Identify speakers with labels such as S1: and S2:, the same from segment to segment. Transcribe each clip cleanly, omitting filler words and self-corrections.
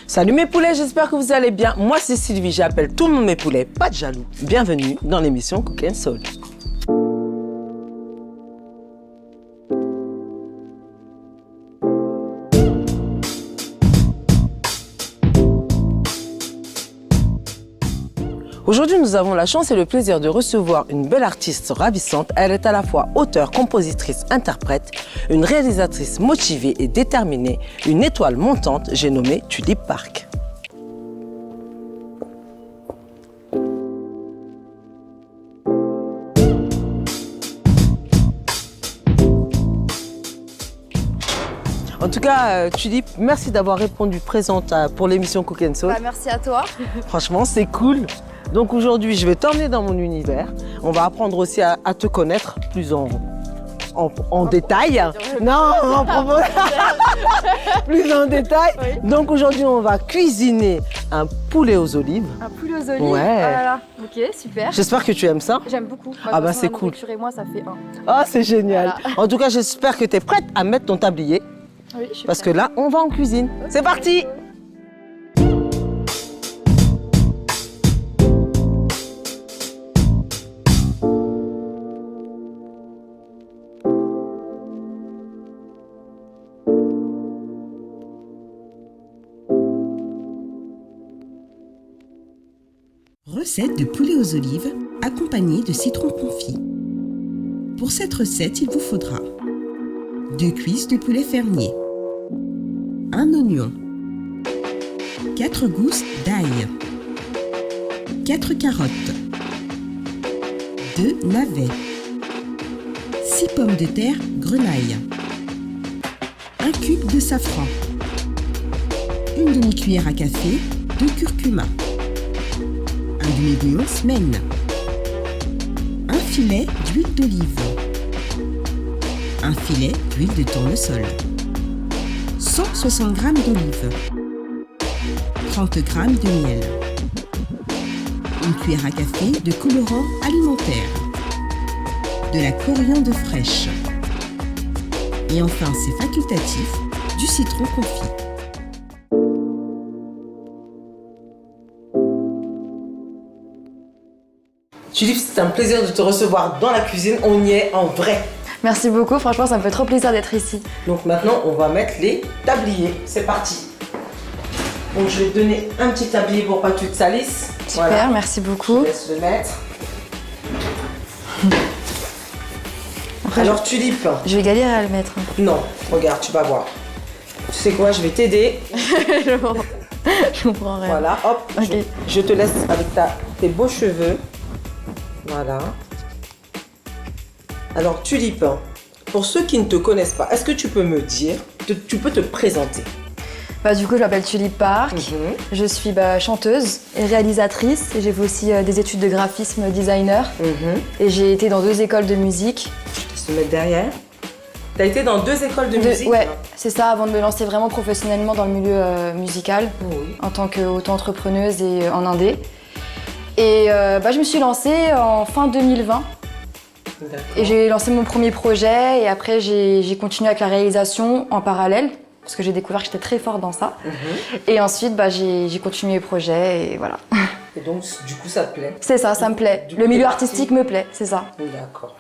S1: Salut mes poulets, j'espère que vous allez bien. Moi c'est Sylvie, j'appelle tout le monde mes poulets, pas de jaloux. Bienvenue dans l'émission Cook & Soul. Aujourd'hui, nous avons la chance et le plaisir de recevoir une belle artiste ravissante. Elle est à la fois auteure, compositrice, interprète, une réalisatrice motivée et déterminée, une étoile montante, j'ai nommé Tulip Park. En tout cas, Tulip, merci d'avoir répondu présente pour l'émission Cook & Soul.
S2: Merci à toi.
S1: Franchement, c'est cool. Donc aujourd'hui, je vais t'emmener dans mon univers. On va apprendre aussi à te connaître plus en détail. Non, plus en détail. Oui. Donc aujourd'hui, on va cuisiner un poulet aux olives.
S2: Un poulet aux olives.
S1: Ouais.
S2: Ah là là. Ok, super.
S1: J'espère que tu aimes ça.
S2: J'aime beaucoup.
S1: Ah bah c'est cool.
S2: Et moi, ça fait un.
S1: Ah, c'est génial. Voilà. En tout cas, j'espère que tu es prête à mettre ton tablier.
S2: Oui, je suis
S1: parce prête. Que là, on va en cuisine. Okay. C'est parti.
S3: Recette de poulet aux olives accompagnée de citron confit. Pour cette recette, il vous faudra 2 cuisses de poulet fermier, 1 oignon, 4 gousses d'ail, 4 carottes, 2 navets, 6 pommes de terre grenaille, 1 cube de safran, 1 demi-cuillère à café de curcuma, 1 demi-bouillon semaine, 1 filet d'huile d'olive, 1 filet d'huile de tournesol, 160 g d'olive, 30 g de miel, 1 cuillère à café de colorant alimentaire, de la coriandre fraîche et enfin, c'est facultatif, du citron confit.
S1: Tulip, c'est un plaisir de te recevoir dans la cuisine. On y est en vrai.
S2: Merci beaucoup, franchement, ça me fait trop plaisir d'être ici.
S1: Donc maintenant, on va mettre les tabliers. C'est parti. Donc je vais te donner un petit tablier pour pas que tu te salisses.
S2: Super, voilà. Merci beaucoup.
S1: Je laisse le mettre. Après, alors Tulip.
S2: Je vais galérer à le mettre.
S1: Non, regarde, tu vas voir. Tu sais quoi, je vais t'aider.
S2: Je comprends rien.
S1: Voilà, hop, okay. je te laisse avec tes beaux cheveux. Voilà. Alors Tulip, pour ceux qui ne te connaissent pas, est-ce que tu peux me dire, tu peux te présenter?
S2: Du coup, je m'appelle Tulip Park, je suis chanteuse et réalisatrice et j'ai fait aussi des études de graphisme designer et j'ai été dans 2 écoles de musique.
S1: Je te laisse me mettre derrière. Tu as été dans 2 écoles de musique?
S2: Ouais, c'est ça, avant de me lancer vraiment professionnellement dans le milieu musical, en tant qu'auto-entrepreneuse et en indé. Et je me suis lancée en fin 2020. Et j'ai lancé mon premier projet et après j'ai continué avec la réalisation en parallèle parce que j'ai découvert que j'étais très forte dans ça. Et ensuite j'ai continué le projet et voilà.
S1: Et donc du coup ça te plaît?
S2: C'est ça, ça me plaît. Le milieu artistique me plaît, c'est ça.
S1: D'accord.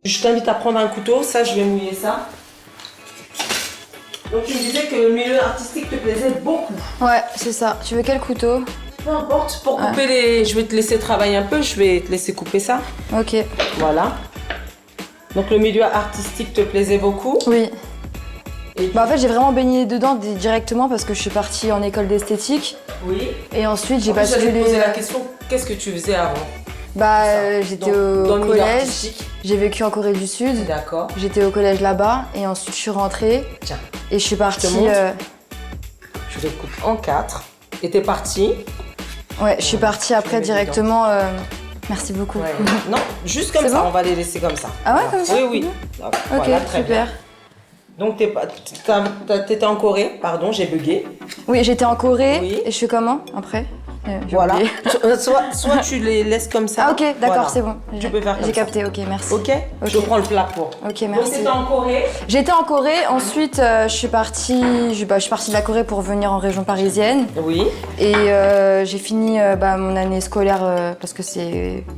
S1: Je t'invite à prendre un couteau, ça je vais mouiller ça. Donc tu me disais que le milieu artistique te plaisait beaucoup.
S2: Ouais, c'est ça. Tu veux quel couteau?
S1: Peu importe, pour couper les... Je vais te laisser travailler un peu, je vais te laisser couper ça.
S2: Ok.
S1: Voilà. Donc le milieu artistique te plaisait beaucoup?
S2: Oui. Et en fait, j'ai vraiment baigné dedans directement parce que je suis partie en école d'esthétique.
S1: Oui.
S2: Et ensuite, j'ai basculé...
S1: J'allais te poser la question, qu'est-ce que tu faisais avant?
S2: J'étais au collège. J'ai vécu en Corée du Sud.
S1: D'accord.
S2: J'étais au collège là-bas et ensuite je suis rentrée.
S1: Tiens.
S2: Et je suis partie.
S1: Je te coupe en 4. Et t'es partie?
S2: Ouais, je suis partie après directement. Merci beaucoup.
S1: Ouais. Non, juste comme ça,
S2: bon,
S1: on va les laisser comme ça.
S2: Ah ouais, comme ça?
S1: Oui.
S2: Ok,
S1: voilà, très
S2: super.
S1: Bien. Donc t'étais en Corée, pardon, j'ai bugué.
S2: Oui, j'étais en Corée. Oui. Et je fais comment après? J'ai
S1: Voilà.
S2: oublié.
S1: Soit tu les laisses comme ça.
S2: Ah ok, d'accord,
S1: Voilà.
S2: c'est bon.
S1: Tu peux faire comme
S2: J'ai
S1: ça.
S2: capté, ok, merci.
S1: Ok, je prends le plat pour.
S2: Ok,
S1: Donc
S2: merci.
S1: c'était en Corée.
S2: J'étais en Corée, ensuite je suis partie de la Corée pour venir en région parisienne.
S1: Oui.
S2: Et j'ai fini mon année scolaire parce que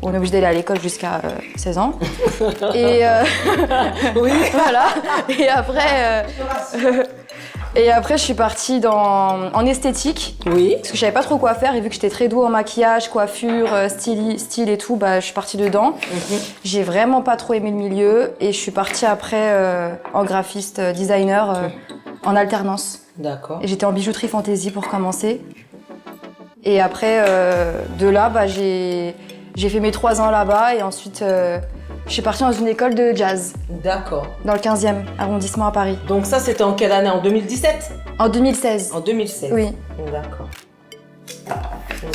S2: on est obligé d'aller à l'école jusqu'à 16 ans. Et
S1: Oui.
S2: voilà. Et après, je suis partie en esthétique.
S1: Oui.
S2: Parce que je savais pas trop quoi faire et vu que j'étais très douée en maquillage, coiffure, style et tout, je suis partie dedans. J'ai vraiment pas trop aimé le milieu et je suis partie après en graphiste designer en alternance.
S1: D'accord.
S2: Et j'étais en bijouterie fantasy pour commencer. Et après, de là, j'ai fait mes 3 ans là-bas et ensuite je suis partie dans une école de jazz
S1: D'accord.
S2: dans le 15e arrondissement à Paris.
S1: Donc ça c'était en quelle année? En 2017?
S2: En 2016.
S1: En 2016.
S2: Oui.
S1: D'accord.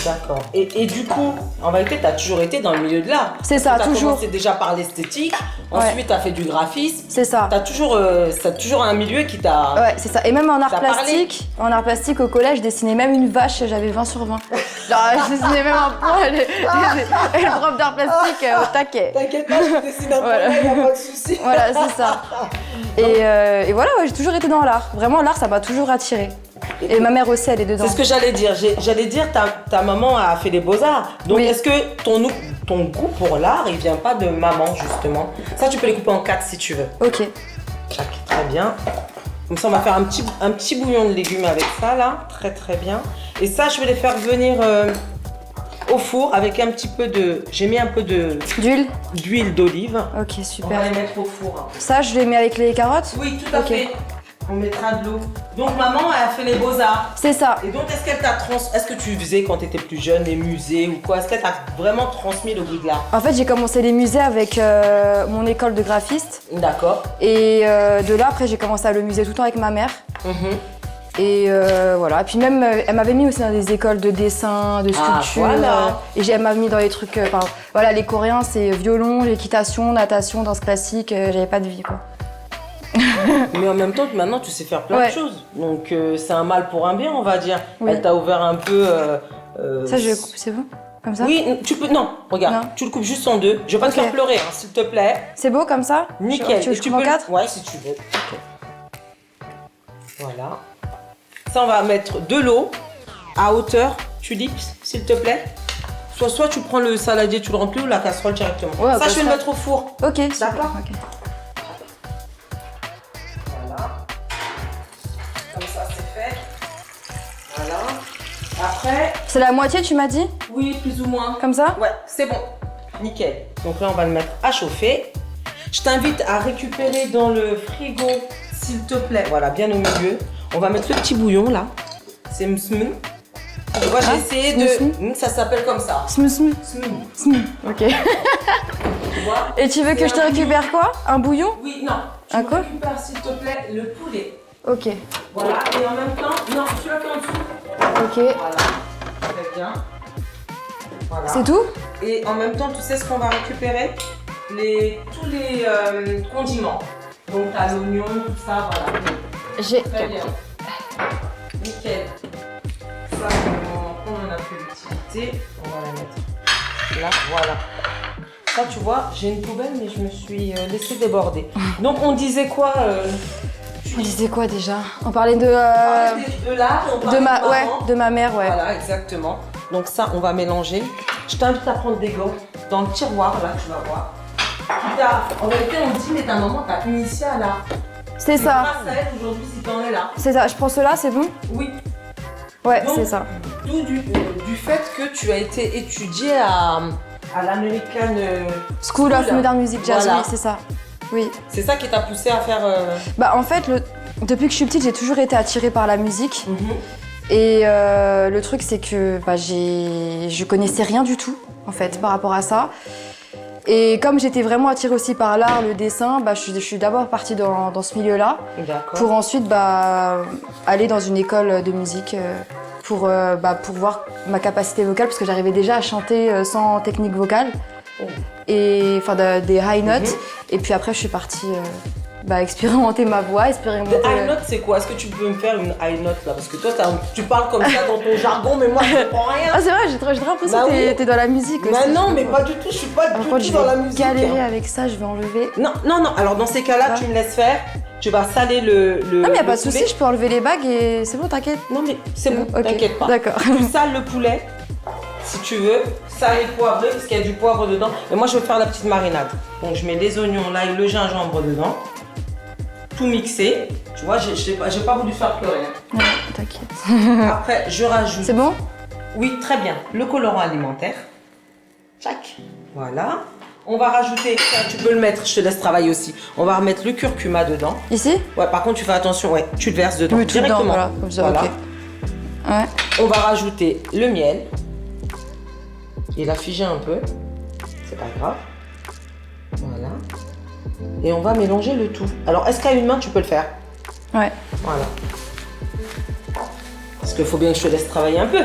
S1: D'accord. Et du coup, en vérité, tu as toujours été dans le milieu de l'art.
S2: C'est ça,
S1: T'as
S2: toujours.
S1: commencé déjà par l'esthétique, ensuite tu as fait du graphisme.
S2: C'est ça.
S1: T'as toujours un milieu qui t'a...
S2: Ouais, c'est ça. Et même en art
S1: T'as
S2: plastique au collège, je dessinais même une vache, j'avais 20 sur 20. Genre, je dessinais même un poil. Et le prof d'art plastique au taquet.
S1: T'inquiète pas, je dessine un peu,
S2: Voilà.
S1: il n'y a pas de souci.
S2: Voilà, c'est ça. Et voilà, ouais, j'ai toujours été dans l'art. Vraiment, l'art, ça m'a toujours attirée. Et ma mère aussi, elle est dedans.
S1: C'est ce que j'allais dire. J'allais dire, ta maman a fait les beaux-arts. Donc,
S2: Oui.
S1: est-ce que ton goût pour l'art, il vient pas de maman, justement? Ça, tu peux les couper en 4 si tu veux.
S2: Ok.
S1: Tac, très bien. Comme ça, on va faire un petit bouillon de légumes avec ça, là. Très, très bien. Et ça, je vais les faire venir au four avec un petit peu de... J'ai mis un peu d'huile d'olive.
S2: Ok,
S1: On
S2: super.
S1: va les mettre au four.
S2: Ça, je les mets avec les carottes?
S1: Oui, tout à
S2: Ok.
S1: fait. On mettra de l'eau. Donc, maman, elle a fait les beaux-arts.
S2: C'est ça.
S1: Et donc, est-ce que tu faisais quand tu étais plus jeune les musées ou quoi? Est-ce qu'elle t'a vraiment transmis le goût de l'art?
S2: En fait, j'ai commencé les musées avec mon école de graphiste.
S1: D'accord.
S2: Et de là, après, j'ai commencé à le musée tout le temps avec ma mère. Et voilà. Et puis même, elle m'avait mis aussi dans des écoles de dessin, de sculpture.
S1: Voilà.
S2: Et elle m'a mis dans les trucs... voilà, les Coréens, c'est violon, l'équitation, natation, danse classique. J'avais pas de vie, quoi.
S1: Mais en même temps, maintenant, tu sais faire plein de choses. Donc, c'est un mal pour un bien, on va dire.
S2: Oui.
S1: Elle t'a ouvert un peu...
S2: Ça, je le coupe, c'est bon? Comme ça?
S1: Oui, tu peux... Non, regarde,
S2: Non.
S1: tu le coupes juste en 2. Je vais pas te
S2: Ok.
S1: faire pleurer, hein, s'il te plaît.
S2: C'est beau comme ça?
S1: Nickel.
S2: Tu veux que
S1: Et
S2: je coupe en 4?
S1: Ouais, si tu veux. Ok. Voilà. Ça, on va mettre de l'eau à hauteur tulipe, s'il te plaît. Soit tu prends le saladier, tu le remplis ou la casserole directement.
S2: Ouais,
S1: ça, je vais
S2: casserole.
S1: le mettre au four.
S2: Ok, super.
S1: D'accord.
S2: Ok.
S1: Voilà. Comme ça, c'est fait. Voilà. Après,
S2: C'est la moitié, tu m'as dit?
S1: oui, plus ou moins.
S2: Comme ça?
S1: Ouais, c'est bon. Nickel. Donc là, on va le mettre à chauffer. Je t'invite à récupérer dans le frigo, s'il te plaît. Voilà, bien au milieu. On va mettre le petit bouillon là. C'est msm. Tu vois, j'ai essayé de... Ça s'appelle comme ça.
S2: Smou.
S1: Smm.
S2: Ok.
S1: Tu vois?
S2: Et tu veux que je te récupère quoi? Un bouillon?
S1: Oui, non. Tu
S2: Un
S1: me
S2: quoi?
S1: récupères, s'il te plaît, le poulet.
S2: Ok.
S1: Voilà. Et en même temps... Non, tu l'as fait en dessous.
S2: Ok.
S1: Voilà. Très bien. Voilà.
S2: C'est tout?
S1: Et en même temps, tu sais ce qu'on va récupérer? Tous les condiments. Donc, t'as l'oignon, tout ça, voilà.
S2: J'ai.
S1: Très bien. Nickel. Ça, on en a fait l'utilité. On va la mettre là, voilà. Ça, tu vois, j'ai une poubelle, mais je me suis laissée déborder. Donc, on disait quoi
S2: On disait quoi déjà? On parlait de.
S1: de l'art, on parlait maman.
S2: De ma mère, ouais.
S1: Voilà, exactement. Donc ça, on va mélanger. Je t'invite à prendre des gants dans le tiroir, là, tu vas voir. En réalité, on dit, mais ta maman t'a initié à l'art.
S2: C'est ça.
S1: Grâce à elle, aujourd'hui, si t'en es là.
S2: C'est ça. Je prends cela, c'est bon?
S1: Oui.
S2: Ouais,
S1: Donc,
S2: c'est ça.
S1: D'où du fait que tu as été étudié à l'American
S2: School of Modern Music Jazz,
S1: Voilà.
S2: oui, c'est ça. Oui.
S1: C'est ça qui t'a poussé à faire...
S2: Bah en fait, depuis que je suis petite, j'ai toujours été attirée par la musique. Et le truc, c'est que je connaissais rien du tout, en fait, par rapport à ça. Et comme j'étais vraiment attirée aussi par l'art, le dessin, je suis d'abord partie dans ce milieu-là.
S1: D'accord.
S2: Pour ensuite aller dans une école de musique pour voir ma capacité vocale, parce que j'arrivais déjà à chanter sans technique vocale. Et enfin des high notes. Et puis après, je suis partie expérimenter ma voix, expérimenter...
S1: High note, c'est quoi? Est-ce que tu peux me faire une high note là? Parce que toi, tu parles comme ça dans ton jargon, mais moi, je comprends rien.
S2: Ah, c'est vrai, j'ai trop l'impression
S1: Bah
S2: que
S1: oui.
S2: t'es dans la musique aussi.
S1: Bah non, mais pas du tout, je suis pas du tout dans la musique.
S2: Je vais galérer avec ça, je vais enlever.
S1: Non, alors dans ces cas-là, tu me laisses faire. Tu vas saler le
S2: Non, mais y a
S1: le
S2: pas de souci,
S1: poulet.
S2: je peux enlever les bagues et c'est bon, t'inquiète.
S1: Non, mais c'est bon,
S2: Ok,
S1: t'inquiète pas.
S2: d'accord.
S1: Tu sales le poulet, si tu veux, salé poivré, parce qu'il y a du poivre dedans. Mais moi, je vais faire la petite marinade. Donc, je mets les oignons, l'ail, le gingembre dedans. Tout mixé. Tu vois, j'ai pas voulu faire pleurer.
S2: Ouais, t'inquiète.
S1: Après, je rajoute.
S2: C'est bon?
S1: Oui, très bien. Le colorant alimentaire. Tchac. Voilà. On va rajouter, tu peux le mettre, je te laisse travailler aussi. On va remettre le curcuma dedans.
S2: Ici?
S1: Ouais, par contre, tu fais attention, ouais, tu le verses dedans
S2: Oui, tout
S1: directement.
S2: dedans, voilà, comme ça,
S1: Voilà.
S2: ok. Ouais.
S1: On va rajouter le miel. Il a figé un peu, c'est pas grave. Voilà. Et on va mélanger le tout. Alors, est-ce qu'à une main, tu peux le faire?
S2: Ouais.
S1: Voilà. Parce qu'il faut bien que je te laisse travailler un peu.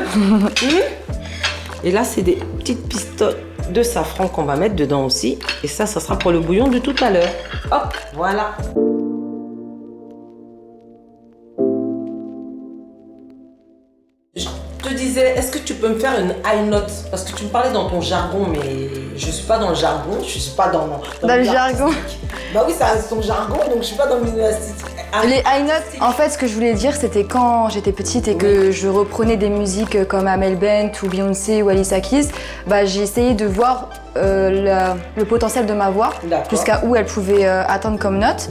S1: Et là, c'est des petites pistolets de safran qu'on va mettre dedans aussi. Et ça sera pour le bouillon de tout à l'heure. Hop, voilà. Je te disais, est-ce que tu peux me faire une high note? Parce que tu me parlais dans ton jargon, mais je suis pas dans le jargon, je suis pas dans
S2: le jargon.
S1: artistique. Bah oui, ça reste ton jargon, donc je suis pas dans le milieu artistique.
S2: Les high notes, en fait, ce que je voulais dire, c'était quand j'étais petite et que je reprenais des musiques comme Amel Bent ou Beyoncé ou Alicia Keys, j'ai essayé de voir le potentiel de ma voix, jusqu'à où elle pouvait atteindre comme note.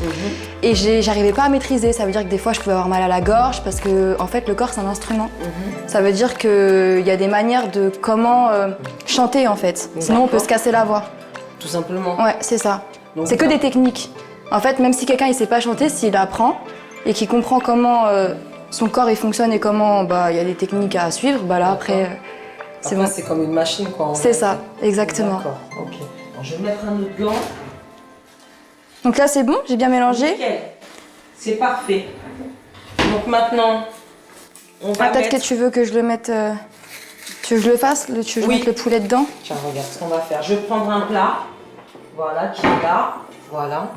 S2: Et j'arrivais pas à maîtriser. Ça veut dire que des fois, je pouvais avoir mal à la gorge parce que, en fait, le corps, c'est un instrument. Ça veut dire qu'il y a des manières de comment chanter, en fait. Sinon, on peut se casser la voix.
S1: Tout simplement.
S2: Ouais, c'est ça. C'est que des techniques. En fait, même si quelqu'un il sait pas chanter, s'il apprend et qu'il comprend comment son corps il fonctionne et comment il y a des techniques à suivre, là après c'est bon.
S1: C'est comme une machine quoi.
S2: C'est ça, exactement.
S1: D'accord, ok. Alors, je vais mettre un autre gant.
S2: Donc là c'est bon, j'ai bien mélangé.
S1: Nickel. C'est parfait. Donc maintenant, on va
S2: Peut-être
S1: mettre...
S2: que tu veux que je le mette. Tu veux que je le fasse? Tu veux que je mette le poulet dedans?
S1: Tiens, regarde ce qu'on va faire. Je vais prendre un plat. Voilà, qui est là. Voilà.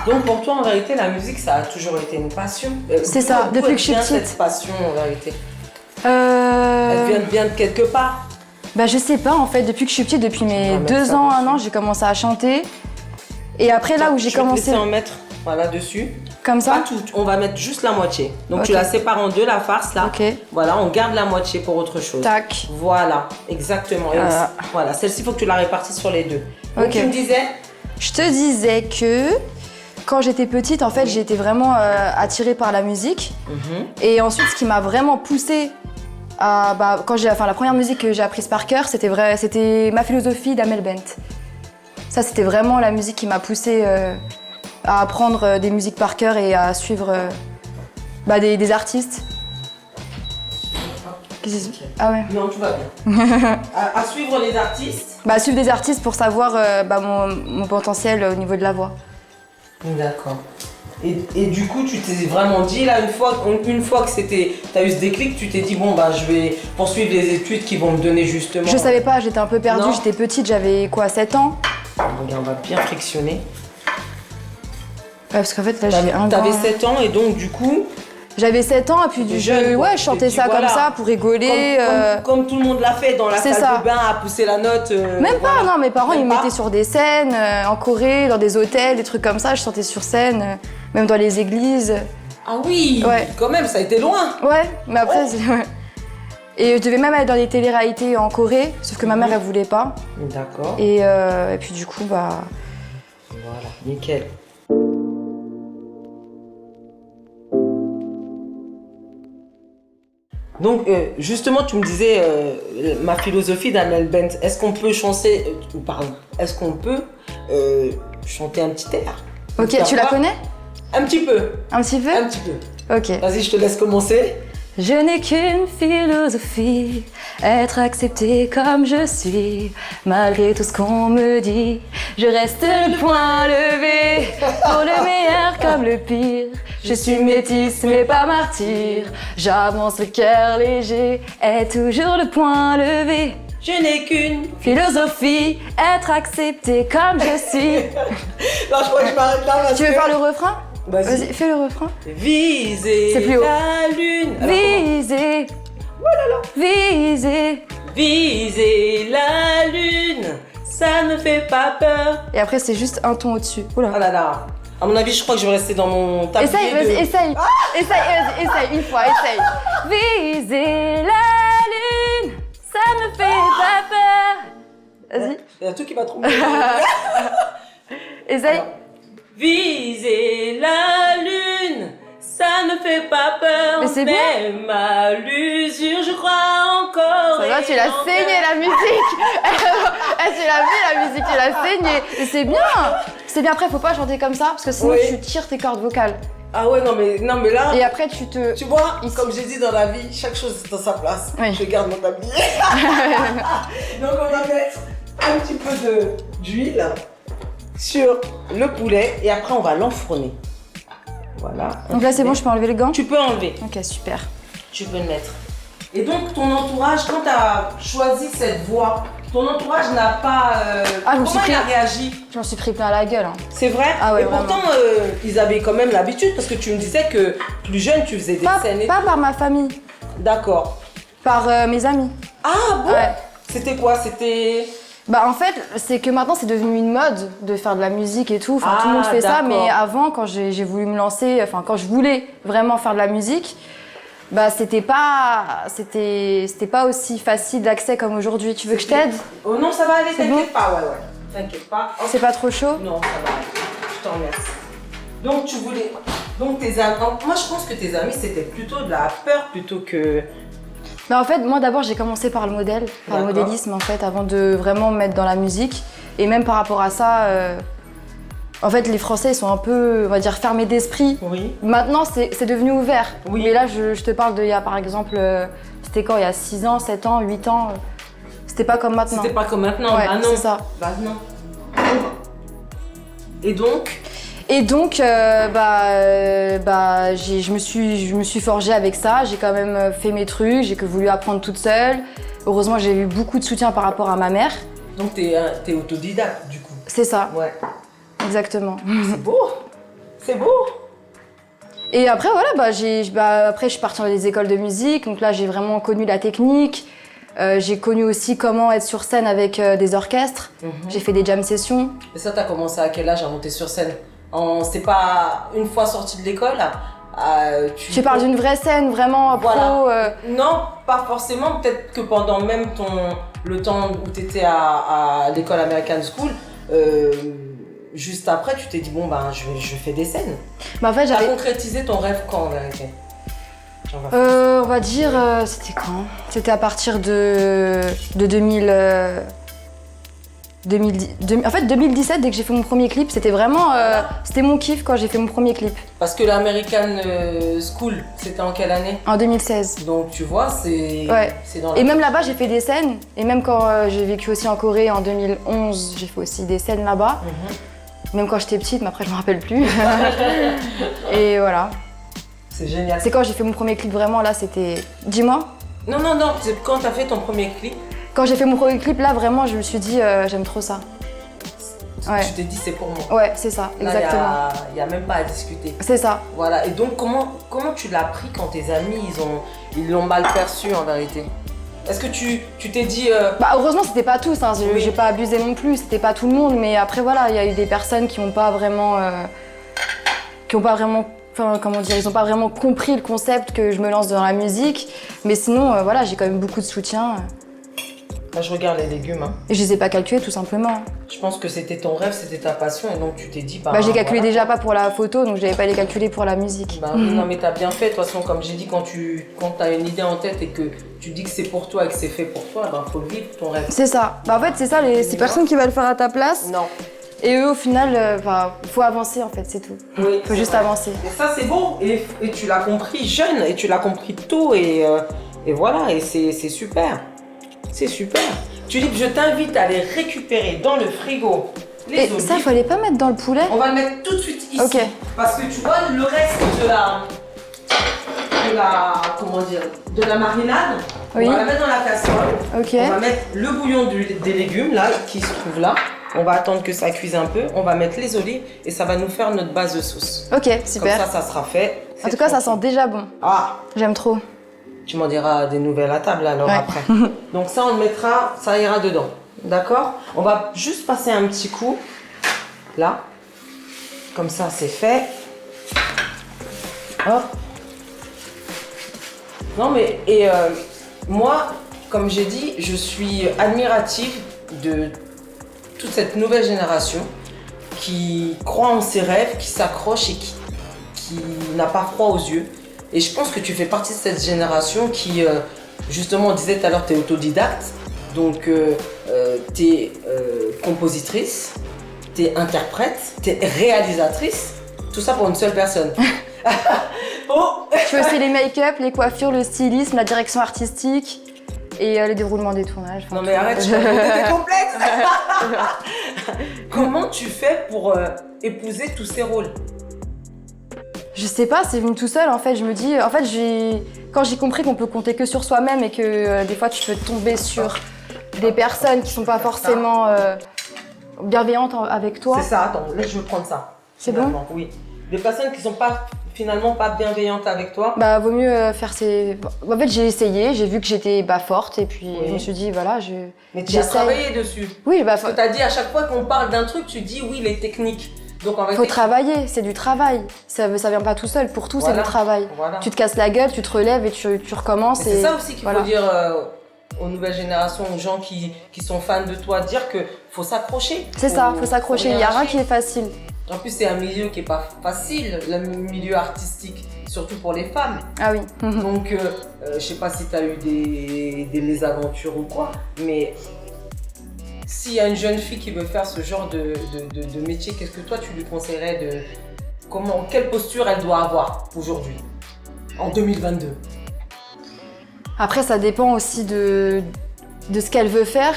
S1: Donc pour toi, en vérité, la musique, ça a toujours été une passion.
S2: C'est ça, depuis que je suis petite.
S1: Cette passion, en vérité. Elle vient de quelque part.
S2: Je sais pas, en fait, depuis que je suis petite, depuis mes 2 ans, 1 an, j'ai commencé à chanter. Et après, là où j'ai commencé...
S1: Je vais te laisser en mettre, voilà, dessus.
S2: Comme ça?
S1: Pas tout, on va mettre juste la moitié. Donc tu la sépares en deux, la farce, là.
S2: Ok.
S1: Voilà, on garde la moitié pour autre chose.
S2: Tac.
S1: Voilà, exactement. Et voilà, celle-ci, il faut que tu la répartisses sur les deux. Donc tu me disais?
S2: Je te disais que... Quand j'étais petite, en fait, j'ai été vraiment attirée par la musique. Et ensuite, ce qui m'a vraiment poussée à... la première musique que j'ai apprise par cœur, c'était Ma philosophie d'Amel Bent. Ça, c'était vraiment la musique qui m'a poussée à apprendre des musiques par cœur et à suivre des artistes. Ah ouais.
S1: Non, tout va bien. à suivre les artistes?
S2: Suivre des artistes pour savoir mon potentiel au niveau de la voix.
S1: D'accord. Et du coup, tu t'es vraiment dit, là, une fois que t'as eu ce déclic, tu t'es dit, bon, je vais poursuivre les études qui vont me donner justement...
S2: Je savais pas, j'étais un peu perdue, j'étais petite, j'avais 7 ans.
S1: Regarde, on va bien frictionner.
S2: Parce qu'en fait, là, j'ai un
S1: T'avais
S2: grand...
S1: 7 ans et donc, du coup...
S2: J'avais 7 ans et puis je chantais ça comme ça pour rigoler.
S1: Comme tout le monde l'a fait dans la salle de bain à pousser la note.
S2: Même pas, non, mes parents ils me mettaient sur des scènes en Corée, dans des hôtels, des trucs comme ça, je chantais sur scène, même dans les églises.
S1: Ah oui, quand même, ça a été loin.
S2: Ouais, mais après, Et je devais même aller dans des téléréalités en Corée, sauf que ma mère elle voulait pas.
S1: D'accord.
S2: Et puis du coup,
S1: Voilà, nickel. Donc, justement, tu me disais ma philosophie d'Amel Bent. Est-ce qu'on peut chanter, est-ce qu'on peut chanter un petit air?
S2: Ok, tu la connais?
S1: Un petit peu.
S2: Un petit peu?
S1: Un petit peu.
S2: Ok.
S1: Vas-y, je te laisse commencer.
S2: Je n'ai qu'une philosophie, être acceptée comme je suis, malgré tout ce qu'on me dit. Je reste le poing levé, pour le meilleur comme le pire. Je suis métisse mais pas martyr, j'avance le cœur léger, et toujours le poing levé.
S1: Je n'ai qu'une
S2: philosophie, être accepté comme je suis.
S1: Non, je crois que je m'arrête là.
S2: Tu veux faire le refrain?
S1: Vas-y,
S2: fais le refrain.
S1: Viser
S2: C'est plus haut.
S1: la lune.
S2: Viser. Viser.
S1: Viser la lune, ça ne fait pas peur.
S2: Et après, c'est juste un ton au-dessus. Oula.
S1: Ah là là. À mon avis, je crois que je vais rester dans mon tablier.
S2: Essaye, vas-y, essaye. Essaye, une fois, essaye. Viser la lune, ça ne fait pas peur. Vas-y.
S1: Il y a tout qui va tromper.
S2: Essaye.
S1: Alors, viser la lune, ça ne fait pas peur.
S2: Mais c'est bien.
S1: Même à l'usure, je crois encore.
S2: Ça va, tu l'as saigné la musique. Tu l'as vu la musique, tu l'as saigné. Et c'est bien. C'est bien, après, faut pas chanter comme ça, parce que sinon
S1: Oui.
S2: tu tires tes cordes vocales.
S1: Ah ouais, non mais là,
S2: Et après, tu te...
S1: tu vois,
S2: Ici.
S1: comme j'ai dit dans la vie, chaque chose est dans sa place.
S2: Oui.
S1: Je garde mon tablier. Donc on va mettre un petit peu d'huile sur le poulet et après on va l'enfourner. Voilà.
S2: Donc là, c'est bon, je peux enlever le gant?
S1: Tu peux enlever,
S2: Ok, super.
S1: tu peux le mettre. Et donc ton entourage, quand tu as choisi cette voie, ton entourage n'a pas...
S2: Ah, je me suis
S1: comment il a
S2: pris-
S1: réagi?
S2: Je m'en suis pris plein la gueule. Hein.
S1: C'est vrai?
S2: Ah ouais,
S1: et pourtant, ils avaient quand même l'habitude parce que tu me disais que plus jeune, tu faisais des scènes et
S2: Pas
S1: tout.
S2: par ma famille,
S1: D'accord.
S2: par mes amis.
S1: Ah bon?
S2: Ouais.
S1: C'était quoi? C'était...
S2: Bah en fait, c'est que maintenant c'est devenu une mode de faire de la musique et tout. Enfin, tout le monde
S1: Ah,
S2: fait ça,
S1: d'accord.
S2: mais avant, quand j'ai voulu me lancer, enfin quand je voulais vraiment faire de la musique, bah c'était pas aussi facile d'accès comme aujourd'hui. Tu veux que je t'aide?
S1: Oh non, ça va aller,
S2: C'est
S1: t'inquiète pas, ouais. T'inquiète pas. Hop.
S2: C'est pas trop chaud?
S1: Non, ça va aller. Je t'en remercie. Donc tu voulais... Donc tes amis... Moi je pense que tes amis c'était plutôt de la peur plutôt que...
S2: Bah en fait, moi d'abord j'ai commencé par le modèle, par le
S1: D'accord.
S2: modélisme en fait, avant de vraiment me mettre dans la musique. Et même par rapport à ça, en fait les Français ils sont un peu, on va dire, fermés d'esprit.
S1: Oui.
S2: Maintenant c'est devenu ouvert.
S1: Oui.
S2: Mais là je te parle il y a par exemple, c'était quand? Il y a 6 ans, 7 ans, 8 ans. C'était pas comme maintenant.
S1: C'était pas comme maintenant,
S2: Ouais,
S1: bah non.
S2: c'est ça.
S1: Bah non. Et donc
S2: Et donc, je me suis forgée avec ça. J'ai quand même fait mes trucs, j'ai que voulu apprendre toute seule. Heureusement, j'ai eu beaucoup de soutien par rapport à ma mère.
S1: Donc t'es autodidacte du coup.
S2: C'est ça,
S1: Ouais.
S2: exactement.
S1: C'est beau. C'est beau.
S2: Et après, voilà, après, je suis partie dans des écoles de musique. Donc là, j'ai vraiment connu la technique. J'ai connu aussi comment être sur scène avec des orchestres. J'ai fait des jam sessions.
S1: Et ça, t'as commencé à quel âge à monter sur scène? C'est pas une fois sortie de l'école
S2: Tu parles d'une vraie scène, vraiment pro.
S1: Voilà. Non, pas forcément. Peut-être que pendant même le temps où tu étais à l'école American School, juste après, tu t'es dit, bon, ben, je fais des scènes.
S2: Bah, en fait,
S1: Tu as
S2: j'avais.
S1: concrétisé ton rêve quand, en vérité?
S2: On va dire, c'était quand? C'était à partir de 2000. En fait, 2017, dès que j'ai fait mon premier clip, c'était vraiment. C'était mon kiff quand j'ai fait mon premier clip.
S1: Parce que l'American School, c'était en quelle année?
S2: En 2016.
S1: Donc, tu vois, c'est
S2: Ouais.
S1: dans la...
S2: Et même là-bas, j'ai fait des scènes. Et même quand j'ai vécu aussi en Corée en 2011, j'ai fait aussi des scènes là-bas. Même quand j'étais petite, mais après, je me rappelle plus. Et voilà.
S1: C'est génial.
S2: C'est quand j'ai fait mon premier clip, vraiment, là, c'était. Dis-moi.
S1: Non, c'est quand tu as fait ton premier clip,
S2: Quand j'ai fait mon premier clip, là, vraiment, je me suis dit, j'aime trop ça. Ouais.
S1: tu t'es dit, c'est pour moi.
S2: Ouais, c'est ça, exactement.
S1: Il n'y a même pas à discuter.
S2: C'est ça.
S1: Voilà, et donc comment tu l'as pris quand tes amis, ils l'ont mal perçu en vérité? Est-ce que tu t'es dit...
S2: Bah, heureusement, c'était pas tous, hein.
S1: Oui.
S2: J'ai pas abusé non plus, c'était pas tout le monde, mais après, voilà, il y a eu des personnes qui ont pas vraiment. Enfin, comment dire, ils ont pas vraiment compris le concept que je me lance dans la musique. Mais sinon, voilà, j'ai quand même beaucoup de soutien.
S1: Là, je regarde les légumes. Hein.
S2: Et je les ai pas calculés, tout simplement.
S1: Je pense que c'était ton rêve, c'était ta passion, et donc tu t'es dit...
S2: Bah, j'ai calculé
S1: voilà.
S2: déjà pas pour la photo, donc j'avais pas les calculés pour la musique.
S1: Bah, oui, non, mais t'as bien fait. De toute façon, comme j'ai dit, quand t'as une idée en tête et que tu dis que c'est pour toi et que c'est fait pour toi, ben faut le vivre, ton rêve.
S2: C'est ça. Bah, en fait, c'est ça, ces personnes qui veulent le faire à ta place.
S1: Non.
S2: Et eux, au final, faut avancer, en fait, c'est tout.
S1: Oui,
S2: Faut juste avancer.
S1: Et ça, c'est beau. Et tu l'as compris jeune, et tu l'as compris tôt, et voilà, et c'est super. C'est super. Tulipe, je t'invite à aller récupérer dans le frigo les
S2: Et
S1: olives.
S2: ça, fallait pas mettre dans le poulet?
S1: On va le mettre tout de suite ici.
S2: Ok.
S1: Parce que tu vois, le reste de la comment dire, de la marinade,
S2: Oui.
S1: On va la mettre dans la casserole.
S2: Ok.
S1: On va mettre le bouillon des légumes là, qui se trouve là. On va attendre que ça cuise un peu. On va mettre les olives et ça va nous faire notre base de sauce.
S2: Ok, super.
S1: Comme ça sera fait.
S2: En tout cas, ça sent déjà bon.
S1: Ah,
S2: J'aime trop.
S1: tu m'en diras des nouvelles à table alors
S2: Ouais.
S1: après. Donc ça, on le mettra, ça ira dedans. D'accord? On va juste passer un petit coup. Là. Comme ça, c'est fait. Hop. Non mais, moi, comme j'ai dit, je suis admirative de toute cette nouvelle génération qui croit en ses rêves, qui s'accroche et qui n'a pas froid aux yeux. Et je pense que tu fais partie de cette génération qui, justement, on disait tout à l'heure, tu es autodidacte. Donc, tu es compositrice, tu es interprète, tu es réalisatrice. Tout ça pour une seule personne. Oh.
S2: Je fais aussi les make-up, les coiffures, le stylisme, la direction artistique et le déroulement des tournages.
S1: Non mais arrête, c'est complexe. Comment tu fais pour épouser tous ces rôles?
S2: Je sais pas, c'est venu tout seul en fait. Je me dis, en fait, quand j'ai compris qu'on peut compter que sur soi-même et que des fois tu peux tomber sur des personnes qui sont pas forcément bienveillantes avec toi.
S1: C'est ça, attends, là je veux prendre ça.
S2: C'est bon?
S1: Oui. Des personnes qui sont finalement pas bienveillantes avec toi.
S2: Bah vaut mieux faire ces... En fait j'ai essayé, j'ai vu que j'étais forte et puis
S1: Oui.
S2: je me suis dit voilà,
S1: Mais tu as travaillé dessus.
S2: Oui,
S1: Parce que tu as dit à chaque fois qu'on parle d'un truc, tu dis oui, les techniques. Donc en
S2: faut travailler, c'est du travail. Ça vient pas tout seul, pour tout c'est du travail.
S1: Voilà.
S2: Tu te casses la gueule, tu te relèves et tu recommences.
S1: C'est ça aussi qu'il
S2: voilà.
S1: faut dire aux nouvelles générations, aux gens qui sont fans de toi, dire que faut s'accrocher.
S2: C'est ça, faut s'accrocher, il n'y a rien qui est facile.
S1: En plus, c'est un milieu qui est pas facile, le milieu artistique, surtout pour les femmes.
S2: Ah oui.
S1: Donc, je sais pas si tu as eu des mésaventures ou quoi, mais s'il y a une jeune fille qui veut faire ce genre de métier, qu'est-ce que toi tu lui conseillerais quelle posture elle doit avoir aujourd'hui, en 2022?
S2: Après, ça dépend aussi de ce qu'elle veut faire,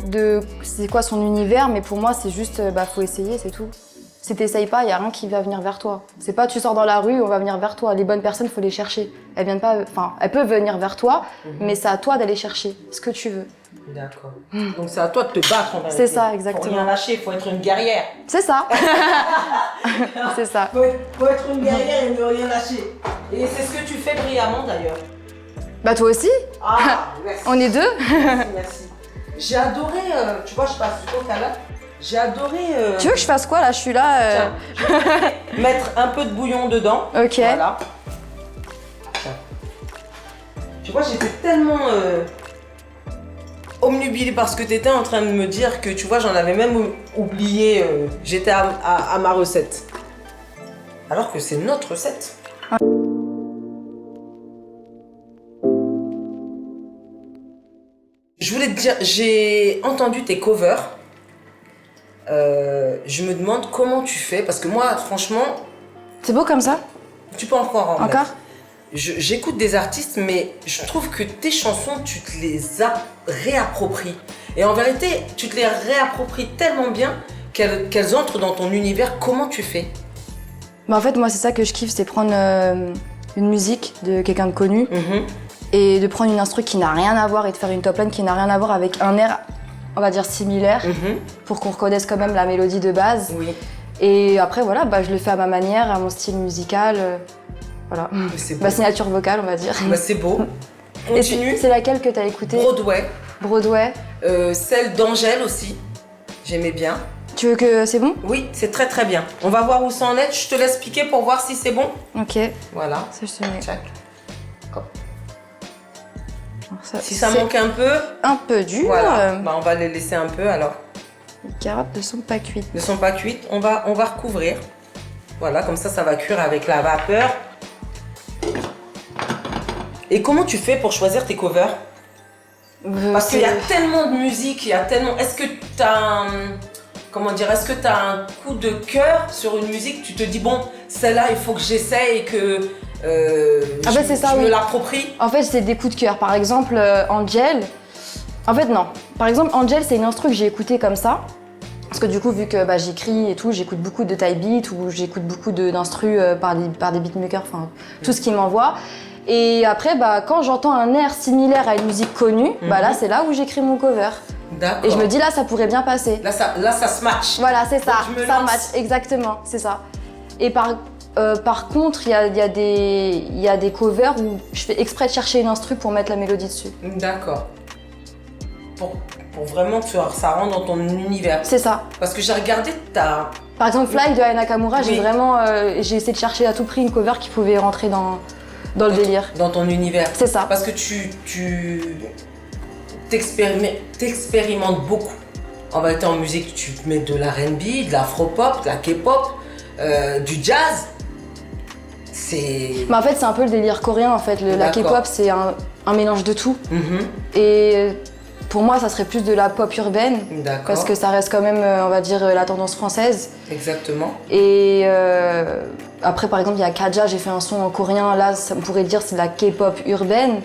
S2: de c'est quoi son univers, mais pour moi, c'est juste, faut essayer, c'est tout. Si t'essayes pas, il n'y a rien qui va venir vers toi. C'est pas tu sors dans la rue, on va venir vers toi. Les bonnes personnes, il faut les chercher. Elles viennent pas, elles peuvent venir vers toi, mais c'est à toi d'aller chercher ce que tu veux.
S1: D'accord. Donc c'est à toi de te battre en vérité.
S2: C'est ça, exactement.
S1: Faut rien lâcher, faut être une guerrière.
S2: C'est ça. C'est ça.
S1: Faut être une guerrière et ne rien lâcher. Et c'est ce que tu fais brillamment d'ailleurs.
S2: Bah toi aussi.
S1: Ah, merci.
S2: On est deux.
S1: Merci. J'ai adoré, tu vois, je passe du coq à l'âne. J'ai adoré.
S2: Tu veux que je fasse quoi là? Je suis là.
S1: Tiens, je vais mettre un peu de bouillon dedans.
S2: Ok.
S1: Voilà. Tiens. Tu vois, j'étais tellement omnubilée parce que tu étais en train de me dire que, tu vois, j'en avais même oublié. J'étais à ma recette. Alors que c'est notre recette. Je voulais te dire, j'ai entendu tes covers. Je me demande comment tu fais, parce que moi, franchement,
S2: C'est beau comme ça?
S1: tu peux encore en mettre.
S2: Encore?
S1: J'écoute des artistes, mais je trouve que tes chansons, tu te les réappropries. Et en vérité, tu te les réappropries tellement bien qu'elles entrent dans ton univers. Comment tu fais?
S2: Bah en fait, moi, c'est ça que je kiffe, c'est prendre une musique de quelqu'un de connu et de prendre une instru qui n'a rien à voir et de faire une top line qui n'a rien à voir avec un air, on va dire, similaire pour qu'on reconnaisse quand même la mélodie de base.
S1: Oui.
S2: Et après, voilà, je le fais à ma manière, à mon style musical. Voilà.
S1: C'est beau.
S2: Ma signature vocale, on va dire.
S1: Bah, c'est beau.
S2: Et
S1: Continue.
S2: c'est laquelle que t'as écoutée?
S1: Broadway.
S2: Broadway.
S1: Celle d'Angèle aussi. J'aimais bien.
S2: Tu veux que c'est bon?
S1: Oui, c'est très très bien. On va voir où ça en est. Je te laisse piquer pour voir si c'est bon.
S2: Ok.
S1: Voilà.
S2: Ça, je te mets.
S1: Check.
S2: Alors ça,
S1: Si ça
S2: c'est
S1: manque un peu,
S2: un peu dur.
S1: voilà. Bah, on va les laisser un peu alors.
S2: Les carottes ne sont pas cuites.
S1: Ne sont pas cuites. On va recouvrir. Voilà, comme ça va cuire avec la vapeur. Et comment tu fais pour choisir tes covers? Parce qu'il y a tellement de musique, il y a tellement... Est-ce que tu as est-ce que tu as un coup de cœur sur une musique? Tu te dis, bon, celle-là, il faut que j'essaye et que je me l'approprie?
S2: En fait, c'est des coups de cœur. Par exemple, Angel. En fait, non. Par exemple, Angel, c'est une instru que j'ai écoutée comme ça. Parce que du coup, vu que j'écris et tout, j'écoute beaucoup de type beat ou j'écoute beaucoup d'instru par des beatmakers, enfin, tout ce qu'ils m'envoient. Et après, quand j'entends un air similaire à une musique connue, là, c'est là où j'écris mon cover.
S1: D'accord.
S2: Et je me dis, là, ça pourrait bien passer.
S1: Là, ça se match.
S2: Voilà, c'est ça.
S1: Donc, je me
S2: Ça
S1: lance.
S2: match, exactement, c'est ça. Et par contre, il y a des covers où je fais exprès de chercher une instru pour mettre la mélodie dessus.
S1: D'accord. Pour vraiment que ça rentre dans ton univers.
S2: C'est ça.
S1: Parce que j'ai regardé ta...
S2: Par exemple, Fly de Aya Nakamura,
S1: Oui.
S2: j'ai essayé de chercher à tout prix une cover qui pouvait rentrer dans le délire.
S1: Dans ton univers.
S2: C'est ça.
S1: Parce que tu t'expérimentes beaucoup. En vérité, en musique, tu mets de l'R&B, de l'afro-pop, de la K-pop, du jazz. C'est...
S2: Mais en fait, c'est un peu le délire coréen, en fait. La
S1: D'accord.
S2: K-pop, c'est un mélange de tout.
S1: Mhm.
S2: Et pour moi, ça serait plus de la pop urbaine.
S1: D'accord.
S2: Parce que ça reste quand même, on va dire, la tendance française.
S1: Exactement.
S2: Et après, par exemple, il y a Kaja, j'ai fait un son en coréen. Là, on pourrait dire c'est de la K-pop urbaine.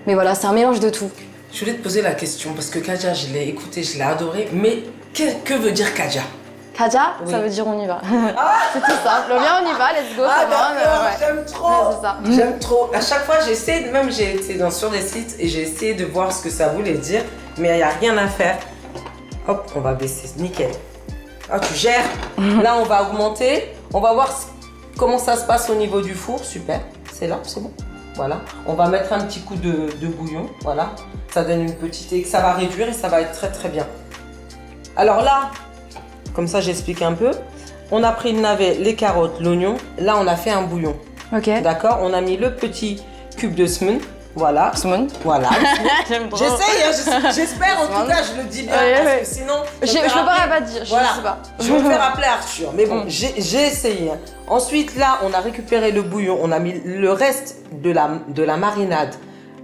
S2: Mais voilà, c'est un mélange de tout.
S1: Je voulais te poser la question parce que Kaja, je l'ai écouté, je l'ai adoré. Mais que veut dire Kaja?
S2: Kaja,
S1: Oui.
S2: ça veut dire on y va. C'est tout simple. Viens, on y va, let's go.
S1: Ah
S2: ça va,
S1: d'accord,
S2: ouais.
S1: j'aime trop.
S2: Ouais, c'est ça.
S1: J'aime trop. À chaque fois, j'ai été sur des sites et j'ai essayé de voir ce que ça voulait dire, mais il n'y a rien à faire. Hop, on va baisser, nickel. Ah, tu gères. Là, on va augmenter. On va voir comment ça se passe au niveau du four. Super. C'est là, c'est bon. Voilà. On va mettre un petit coup de bouillon. Voilà. Ça donne une petite... Ça va réduire et ça va être très très bien. Alors là, comme ça j'explique un peu. On a pris le navet, les carottes, l'oignon. Là, on a fait un bouillon.
S2: Ok.
S1: D'accord? On a mis le petit cube de semoun. Voilà.
S2: Simone.
S1: Voilà.
S2: J'aime trop.
S1: J'essaye, hein, j'espère en tout cas, je le dis bien.
S2: Ouais,
S1: parce
S2: ouais.
S1: que sinon.
S2: Je peux pas dire, je
S1: Voilà.
S2: sais pas.
S1: Je vais me faire appeler Arthur. Mais bon, j'ai essayé. Hein. Ensuite, là, on a récupéré le bouillon. On a mis le reste de la marinade.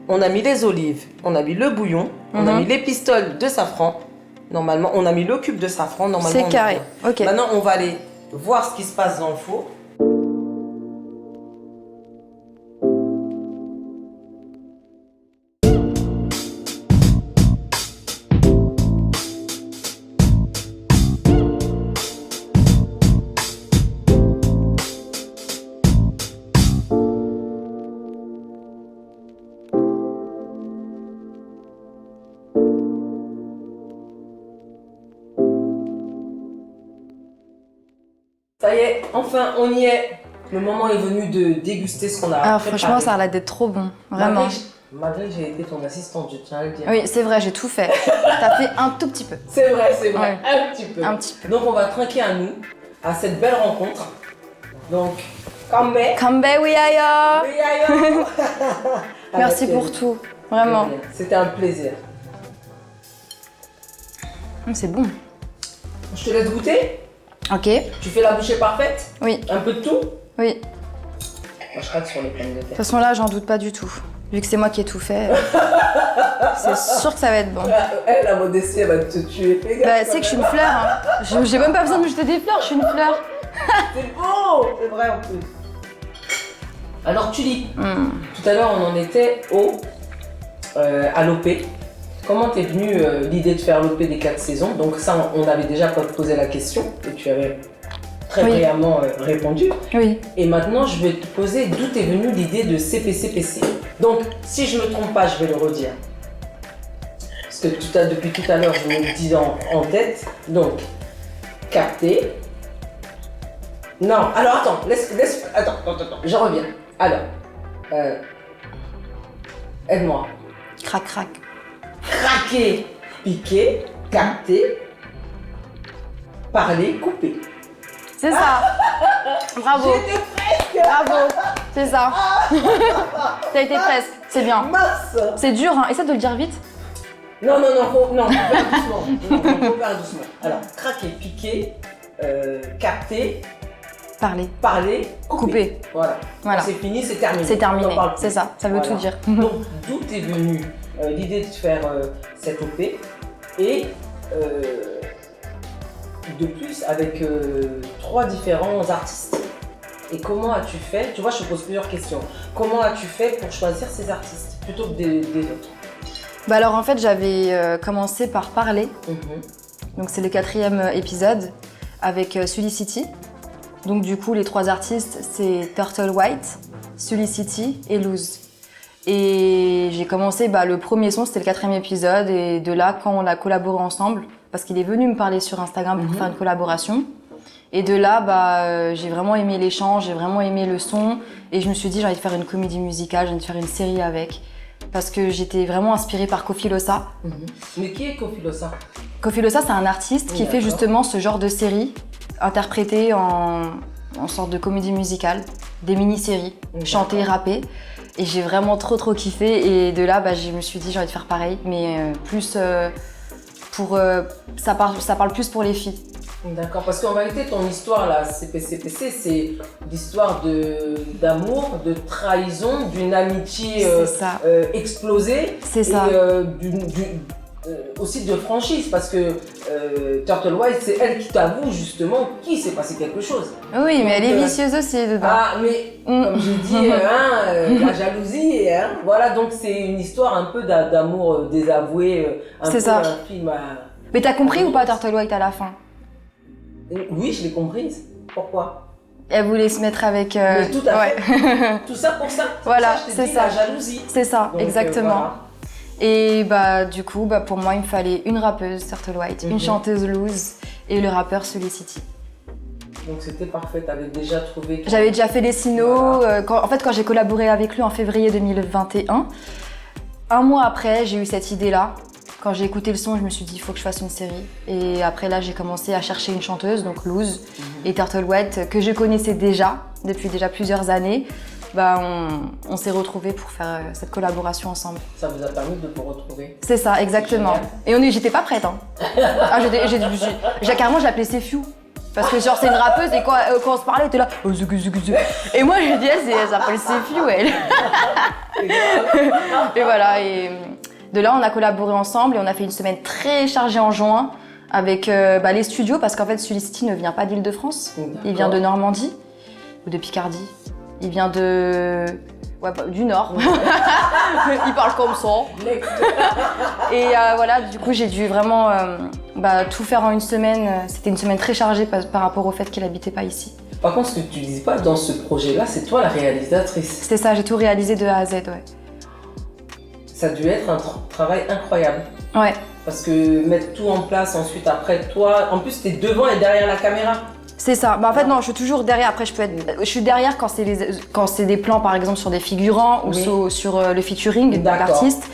S1: On a mis les olives. On a mis le bouillon. On a mis les pistoles de safran. Normalement, on a mis le cube de safran. Normalement,
S2: C'est
S1: on est
S2: carré.
S1: bien.
S2: Ok.
S1: Maintenant, on va aller voir ce qui se passe dans le four. Ça y est, enfin, on y est. Le moment est venu de déguster ce qu'on a
S2: Ah,
S1: préparé.
S2: franchement, ça a l'air d'être trop bon. Vraiment.
S1: Malgré que j'ai été ton assistante, je tiens à le dire.
S2: Oui, c'est vrai, j'ai tout fait. T'as fait un tout petit peu.
S1: C'est vrai,
S2: Ouais.
S1: un petit peu.
S2: Un petit peu.
S1: Donc on va trinquer à nous, à cette belle rencontre. Donc, Kambe.
S2: Kambe wiaya.
S1: Oui, aïe.
S2: Merci
S1: Avec
S2: pour
S1: elle.
S2: tout. Vraiment.
S1: C'était un plaisir.
S2: C'est bon.
S1: Je te laisse goûter.
S2: Ok. De
S1: Tu fais la bouchée parfaite.
S2: Oui.
S1: Un peu de tout.
S2: Oui.
S1: Moi, je rate sur les pommes de
S2: toute
S1: terre.
S2: façon, là, j'en doute pas du tout. Vu que c'est moi qui ai tout fait, c'est sûr que ça va être bon.
S1: Elle, la modestie, elle va te tuer. Fais gaffe,
S2: Bah, c'est que je suis une fleur. Hein. J'ai même pas besoin de me jeter des fleurs, je suis une fleur.
S1: C'est beau. C'est vrai en plus. Alors, Tulip, tout à l'heure, on en était à l'OP. Comment t'es venue l'idée de faire l'OP des 4 saisons? Donc ça, on avait déjà posé la question et tu avais très
S2: Oui.
S1: brillamment répondu.
S2: Oui.
S1: Et maintenant, je vais te poser d'où est venue l'idée de CPCPC. Donc, si je ne me trompe pas, je vais le redire. Parce que depuis tout à l'heure, je me le dis en tête. Donc, capter. Non, alors attends, attends, je reviens. Alors, aide-moi.
S2: Crac, crac.
S1: Craquer, piquer, capter, parler, couper.
S2: C'est ça. Bravo.
S1: J'étais presque.
S2: Bravo. C'est ça. T'as été presque. C'est bien.
S1: Mince.
S2: C'est dur, hein. Essaie de le dire vite.
S1: Non, faut faire doucement. Non, faut faire doucement. Alors, craquer, piquer, capter,
S2: Parler.
S1: couper. Voilà.
S2: Voilà.
S1: C'est fini, c'est terminé.
S2: C'est terminé.
S1: On en parle plus.
S2: C'est ça. Ça veut
S1: Voilà.
S2: tout dire.
S1: Donc, d'où est venue l'idée de faire cette OP et de plus avec 3 différents artistes. Et comment as-tu fait? Tu vois, je te pose plusieurs questions. Comment as-tu fait pour choisir ces artistes plutôt que des autres?
S2: Bah alors en fait j'avais commencé par parler. Donc c'est le 4e épisode avec Sully City. Donc du coup les 3 artistes c'est Turtle White, Solicity et Lose. Et j'ai commencé, le premier son, c'était le 4e épisode. Et de là, quand on a collaboré ensemble, parce qu'il est venu me parler sur Instagram pour faire une collaboration. Et de là, j'ai vraiment aimé l'échange, j'ai vraiment aimé le son. Et je me suis dit, j'ai envie de faire une comédie musicale, j'ai envie de faire une série avec. Parce que j'étais vraiment inspirée par Kofi Losa.
S1: Mais qui est Kofi Losa?
S2: Kofi Losa, c'est un artiste qui fait justement ce genre de série, interprétée en sorte de comédie musicale, des mini-séries, chantées, rappées. Et j'ai vraiment trop kiffé. Et de là, je me suis dit, j'ai envie de faire pareil, mais plus ça parle plus pour les filles.
S1: D'accord, parce qu'en réalité, ton histoire là, CPCPC, c'est l'histoire d'amour, de trahison, d'une amitié explosée.
S2: C'est ça.
S1: Et aussi de franchise, parce que Turtle White, c'est elle qui t'avoue justement qu'il s'est passé quelque chose.
S2: Oui, mais elle est vicieuse aussi dedans.
S1: Ah, mais comme j'ai dit, la jalousie, voilà, donc c'est une histoire un peu d'amour désavoué, un film à...
S2: Mais t'as compris ou pas Turtle White à la fin?
S1: Oui, je l'ai comprise. Pourquoi?
S2: Elle voulait se mettre avec...
S1: Mais tout à fait. Tout ça pour ça.
S2: Voilà,
S1: c'est ça. La jalousie.
S2: C'est ça, donc, exactement. Et du coup, pour moi, il me fallait une rappeuse, Turtle White, une chanteuse Lose et le rappeur Solicity.
S1: Donc c'était parfait, t'avais déjà trouvé...
S2: J'avais déjà fait les signaux. Quand j'ai collaboré avec lui en février 2021, un mois après, j'ai eu cette idée-là. Quand j'ai écouté le son, je me suis dit, il faut que je fasse une série. Et après là, j'ai commencé à chercher une chanteuse, donc Lose et Turtle White, que je connaissais déjà, depuis déjà plusieurs années. On s'est retrouvés pour faire cette collaboration ensemble.
S1: Ça vous a permis de vous retrouver? C'est
S2: ça, exactement. Et j'étais pas prête. Hein. Carrément, je l'appelais Sefiu. Parce que genre, c'est une rappeuse et quand on se parlait, elle était là. Oh, et moi, je lui disais, elle s'appelle Sefiu, elle. Et voilà. Et de là, on a collaboré ensemble et on a fait une semaine très chargée en juin avec les studios, parce qu'en fait, Solicity ne vient pas d'Île-de-France, il vient de Normandie ou de Picardie. Il vient du Nord. Il parle comme ça. Et voilà, du coup, j'ai dû vraiment tout faire en une semaine. C'était une semaine très chargée par rapport au fait qu'il n'habitait pas ici.
S1: Par contre, ce que tu disais pas dans ce projet-là, c'est toi la réalisatrice.
S2: C'est ça, j'ai tout réalisé de A à Z, ouais.
S1: Ça a dû être un travail incroyable.
S2: Ouais.
S1: Parce que mettre tout en place ensuite après toi, en plus t'es devant et derrière la caméra.
S2: C'est ça. En fait non, je suis toujours derrière. Après je suis derrière quand c'est des plans par exemple sur des figurants ou sur le featuring d'artistes.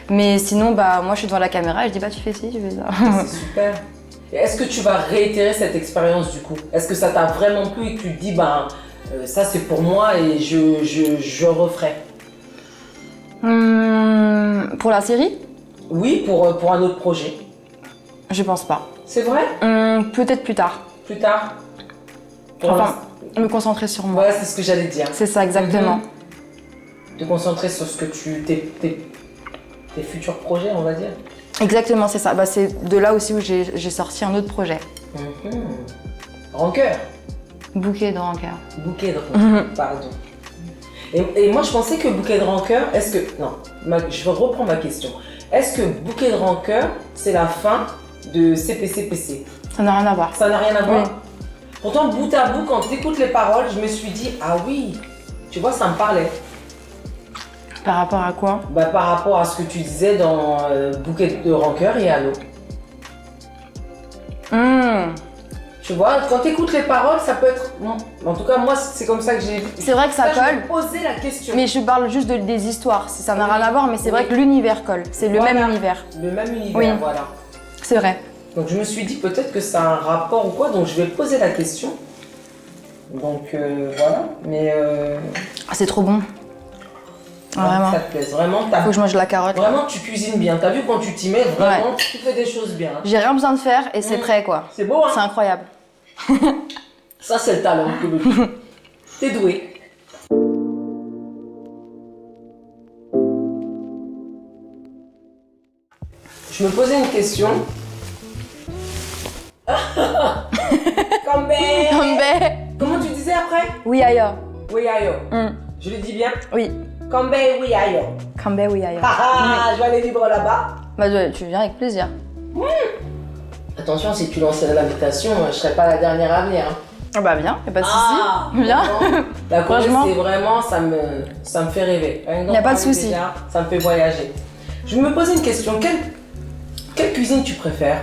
S2: Mais sinon moi je suis devant la caméra et je dis tu fais ci, tu fais ça.
S1: C'est super. Et est-ce que tu vas réitérer cette expérience du coup? Est-ce que ça t'a vraiment plu et que tu te dis ça c'est pour moi et je referai?
S2: Pour la série?
S1: Oui, pour un autre projet.
S2: Je pense pas.
S1: C'est vrai?
S2: Peut-être plus tard.
S1: Plus tard?
S2: Me concentrer sur moi.
S1: Voilà, c'est ce que j'allais dire.
S2: C'est ça, exactement.
S1: Te concentrer sur ce que tes futurs projets, on va dire.
S2: Exactement, c'est ça. C'est de là aussi où j'ai sorti un autre projet.
S1: Rancœur.
S2: Bouquet de rancœur.
S1: Bouquet de rancœur, pardon. Et moi, je pensais que Bouquet de rancœur, je reprends ma question. Est-ce que Bouquet de rancœur, c'est la fin de CPCPC?
S2: Ça n'a rien à voir.
S1: Ça n'a rien à voir? Pourtant, bout à bout, quand tu écoutes les paroles, je me suis dit, ah oui, tu vois, ça me parlait.
S2: Par rapport à quoi?
S1: Par rapport à ce que tu disais dans Bouquet de rancœur et Allo. Tu vois, quand tu écoutes les paroles, ça peut être... En tout cas, moi, c'est comme ça que j'ai...
S2: C'est vrai que ça colle.
S1: Je me posais la question.
S2: Mais je parle juste des histoires. Ça n'a rien à voir, mais c'est vrai que l'univers colle. C'est le même univers.
S1: Le même univers, voilà.
S2: C'est vrai.
S1: Donc je me suis dit peut-être que ça a un rapport ou quoi, donc je vais poser la question. Donc voilà, mais...
S2: C'est trop bon. Vraiment.
S1: Ça te plaise, vraiment.
S2: Faut que je mange la carotte.
S1: Vraiment, tu cuisines bien. T'as vu quand tu t'y mets, vraiment, tu fais des choses bien.
S2: J'ai rien besoin de faire et c'est prêt, quoi.
S1: C'est beau, hein?
S2: C'est incroyable.
S1: Ça, c'est le talent que le T'es doué. Je me posais une question. Kambe. Comment tu disais après?
S2: Oui, ailleurs.
S1: Oui, ailleurs. Je le dis bien?
S2: Oui.
S1: Kambe, oui, ailleurs.
S2: Kambe, oui, ailleurs.
S1: Je vais aller vivre là-bas.
S2: Tu viens avec plaisir.
S1: Attention, si tu lançais l'invitation, je serais pas la dernière à venir. Hein.
S2: Ah bah viens, y'a pas de souci. Viens.
S1: La Corée,
S2: Franchement.
S1: c'est vraiment, ça me fait rêver.
S2: Y a pas de souci.
S1: Déjà, ça me fait voyager. Je me posais une question. Quelle cuisine tu préfères?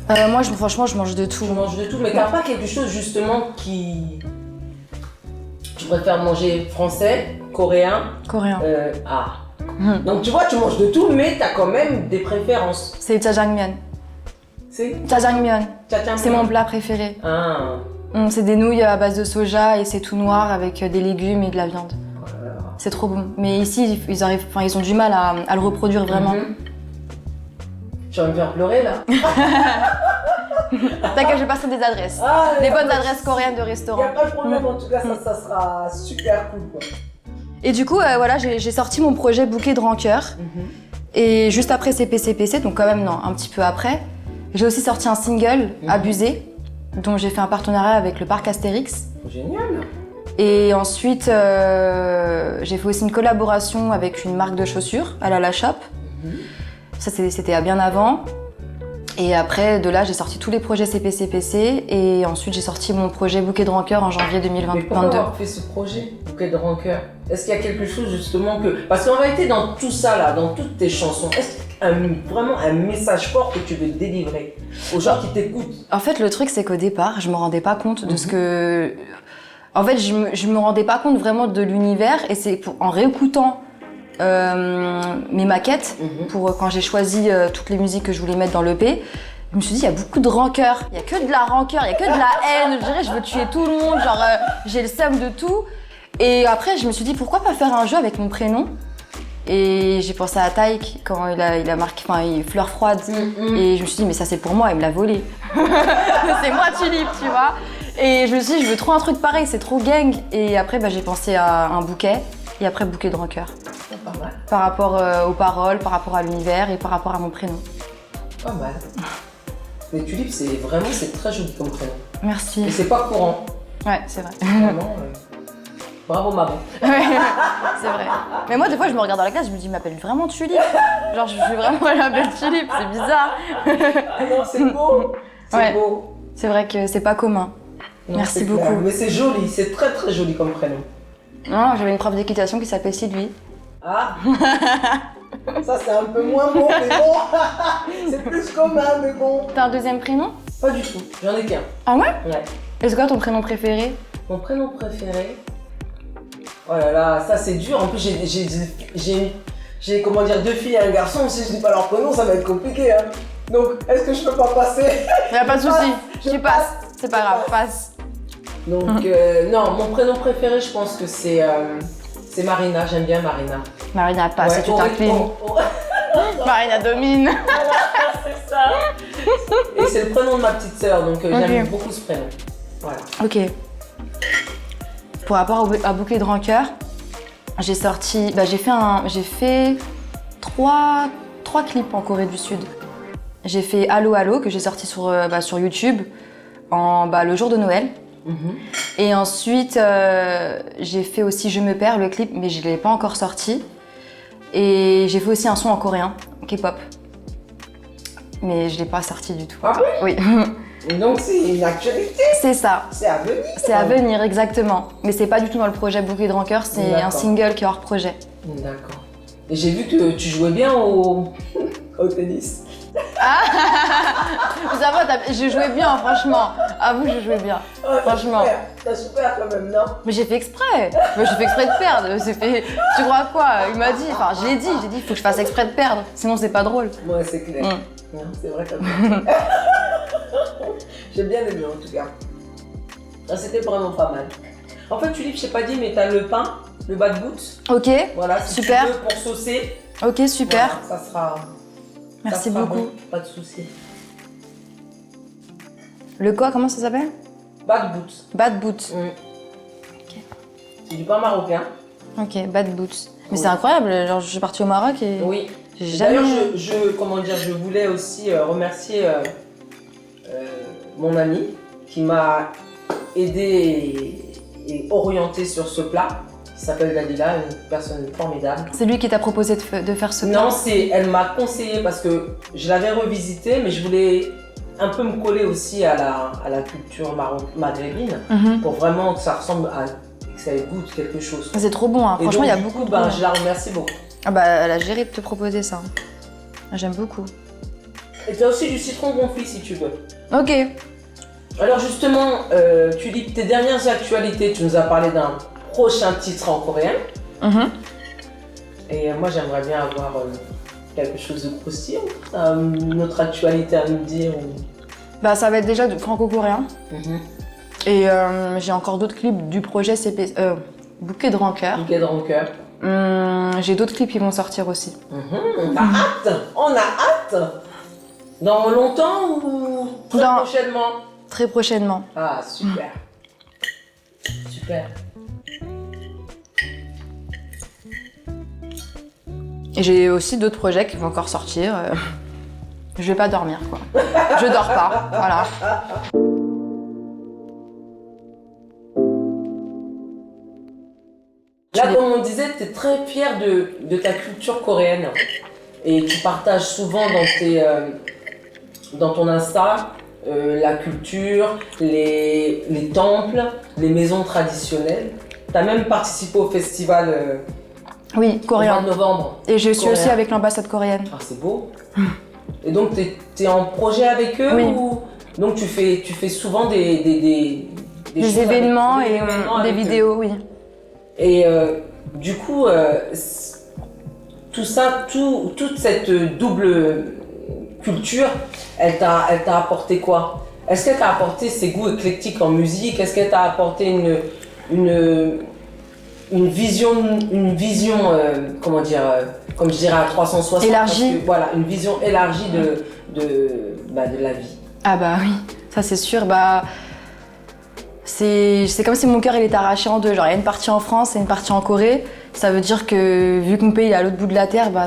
S2: Moi, franchement, je mange de tout.
S1: Tu manges de tout, mais t'as pas quelque chose justement qui... Tu préfères manger français, coréen?
S2: Coréen.
S1: Donc tu vois, tu manges de tout, mais t'as quand même des préférences.
S2: C'est jjajangmyeon.
S1: C'est
S2: Jjajangmyeon.
S1: Tchatcham.
S2: C'est mon plat préféré.
S1: Ah.
S2: C'est des nouilles à base de soja et c'est tout noir avec des légumes et de la viande. C'est trop bon. Mais ici, ils ont du mal à le reproduire vraiment.
S1: Tu vas me faire pleurer là.
S2: T'inquiète, je vais passer des adresses. Des bonnes adresses coréennes de
S1: Il
S2: restaurants.
S1: n'y a pas de problème, en tout cas, ça sera super cool quoi.
S2: Et du coup, voilà, j'ai sorti mon projet Bouquet de Rancœur. Et juste après CPCPC, donc quand même non, un petit peu après, j'ai aussi sorti un single, Abusé, dont j'ai fait un partenariat avec le parc Astérix.
S1: Génial.
S2: Et ensuite, j'ai fait aussi une collaboration avec une marque de chaussures, à la Shop. Ça, c'était bien avant. Et après, de là, j'ai sorti tous les projets CPCPC. Et ensuite, j'ai sorti mon projet Bouquet de Rancœur en janvier
S1: Mais pourquoi
S2: 2022.
S1: avoir fait ce projet, Bouquet de Rancœur? Est-ce qu'il y a quelque chose justement que... Parce qu'en réalité, dans tout ça là, dans toutes tes chansons, est-ce qu'il y a vraiment un message fort que tu veux délivrer aux gens qui t'écoutent?
S2: En fait, le truc, c'est qu'au départ, je me rendais pas compte de ce que... En fait, je me rendais pas compte vraiment de l'univers. Et c'est en réécoutant mes maquettes, pour quand j'ai choisi toutes les musiques que je voulais mettre dans l'EP, je me suis dit, il y a beaucoup de rancœur. Il y a que de la rancœur, il y a que de la haine. Je dirais, je veux tuer tout le monde, genre, j'ai le seum de tout. Et après, je me suis dit, pourquoi pas faire un jeu avec mon prénom? Et j'ai pensé à Taïk quand il a marqué, fleur froide. Et je me suis dit, mais ça c'est pour moi, il me l'a volé. C'est moi Tulipe, tu vois. Et je me suis dit, je veux trop un truc pareil, c'est trop gang. Et après, j'ai pensé à un bouquet. Et après, Bouquet de Rancœur.
S1: C'est pas mal.
S2: Par rapport aux paroles, par rapport à l'univers et par rapport à mon prénom.
S1: Pas mal. Mais Tulipe, c'est très joli comme prénom.
S2: Merci.
S1: Et c'est pas courant.
S2: Ouais, c'est vrai.
S1: Vraiment. Bravo maman.
S2: Ouais, c'est vrai. Mais moi, des fois, je me regarde dans la classe, je me dis, il m'appelle vraiment Tulipe. Genre, je suis vraiment la belle Tulipe, c'est bizarre.
S1: Ah non, c'est beau. C'est
S2: Ouais.
S1: beau.
S2: C'est vrai que c'est pas commun.
S1: Non,
S2: Merci
S1: c'est
S2: beaucoup.
S1: clair. Mais c'est joli, c'est très très joli comme prénom.
S2: Non, j'avais une prof d'équitation qui s'appelait Sylvie.
S1: Ah. Ça c'est un peu moins beau, mais bon. C'est plus commun, mais bon.
S2: T'as un deuxième prénom?
S1: Pas du tout, j'en ai qu'un.
S2: Ah ouais?
S1: Ouais.
S2: Et c'est quoi ton prénom préféré?
S1: Mon prénom préféré. Oh là là, ça c'est dur. En plus, j'ai comment dire, 2 filles et un garçon. Si je dis pas leur prénom, ça va être compliqué. Hein. Donc, est-ce que je peux pas passer?
S2: Y'a pas de soucis,
S1: Je
S2: tu
S1: passe.
S2: passes. C'est pas grave, passe.
S1: Donc, non, mon prénom préféré, je pense que c'est Marina. J'aime bien Marina.
S2: Marina passe,
S1: Ouais,
S2: tu t'inclines. Marina domine.
S1: C'est ça. Et c'est le prénom de ma petite sœur, donc j'aime beaucoup ce prénom. Voilà.
S2: Ok. Pour rapport à Bouquet de Rancœur, j'ai sorti, j'ai fait trois clips en Corée du Sud. J'ai fait Allo Allo que j'ai sorti sur YouTube le jour de Noël. Et ensuite, j'ai fait aussi Je me perds, le clip, mais je ne l'ai pas encore sorti. Et j'ai fait aussi un son en coréen, K-pop. Mais je ne l'ai pas sorti du tout.
S1: Ah
S2: oui?
S1: Donc c'est une actualité.
S2: C'est ça.
S1: C'est à venir.
S2: C'est à venir, exactement. Mais c'est pas du tout dans le projet Bouquet de Rancœur, c'est
S1: D'accord.
S2: un single qui est hors projet.
S1: D'accord. Et j'ai vu que tu jouais bien au tennis.
S2: Ça va, je jouais bien, franchement. Avoue, je jouais bien.
S1: Oh,
S2: Franchement.
S1: T'as super quand même, non?
S2: Mais j'ai fait exprès. J'ai fait exprès de perdre. Tu crois quoi? Il m'a dit, j'ai dit, il faut que je fasse exprès de perdre. Sinon, c'est pas drôle.
S1: Ouais, c'est clair. Non, c'est vrai comme ça. J'ai bien aimé en tout cas. Ah, c'était vraiment pas mal. En fait, Tulipe, je t'ai pas dit, mais t'as le pain, le bad boot.
S2: Ok,
S1: Voilà, si
S2: super.
S1: tu veux pour saucer.
S2: Ok, super.
S1: Voilà, ça sera.
S2: Merci
S1: ça sera
S2: beaucoup.
S1: bon, pas de souci.
S2: Le quoi, comment ça s'appelle?
S1: Bad boot.
S2: Bad Boots.
S1: C'est du pain marocain.
S2: Ok, Bad Boots. Mais
S1: Oui.
S2: c'est incroyable, genre je suis partie au Maroc et
S1: Oui.
S2: j'ai jamais...
S1: D'ailleurs, je voulais aussi remercier mon ami qui m'a aidé et orienté sur ce plat. Qui s'appelle Dalila, une personne formidable.
S2: C'est lui qui t'a proposé de faire ce plat?
S1: Non, elle m'a conseillé parce que je l'avais revisité, mais je voulais un peu me coller aussi à la culture maghrébine pour vraiment que ça ressemble à que ça goûte quelque chose.
S2: C'est trop bon, hein. Franchement, il y a beaucoup de goût.
S1: Je la remercie beaucoup.
S2: Ah bah, elle a géré de te proposer ça. J'aime beaucoup.
S1: Et tu as aussi du citron confit si tu veux.
S2: Ok.
S1: Alors justement, tu lis tes dernières actualités, tu nous as parlé d'un prochain titre en coréen. Et moi j'aimerais bien avoir quelque chose de croustillant, une autre actualité à nous dire.
S2: Bah ça va être déjà franco-coréen. Et j'ai encore d'autres clips du projet Bouquet de rancœur.
S1: Bouquet de rancœur.
S2: J'ai d'autres clips qui vont sortir aussi.
S1: On a hâte. On a hâte. Dans longtemps ou très prochainement?
S2: Très prochainement.
S1: Ah super. Super.
S2: Et j'ai aussi d'autres projets qui vont encore sortir. Je vais pas dormir quoi. Je dors pas, voilà.
S1: Là, comme on disait, tu es très fière de ta culture coréenne. Et tu partages souvent dans ton Insta la culture, les temples, les maisons traditionnelles. Tu as même participé au festival
S2: oui, coréen.
S1: au mois de novembre.
S2: Et je suis aussi avec l'ambassade coréenne.
S1: Ah, c'est beau. Et donc, tu es en projet avec eux ou... Donc, tu fais souvent des
S2: événements et des vidéos, oui.
S1: Et du coup, tout ça, toute cette double culture, elle t'a apporté quoi? Est-ce qu'elle t'a apporté ses goûts éclectiques en musique? Est-ce qu'elle t'a apporté une vision, comment dire, comme je dirais à 360,
S2: élargie.
S1: Voilà, une vision élargie de la vie.
S2: Ah bah oui, ça c'est sûr. Bah, c'est comme si mon cœur il était arraché en deux. Genre il y a une partie en France et une partie en Corée. Ça veut dire que vu que mon pays est à l'autre bout de la terre, bah,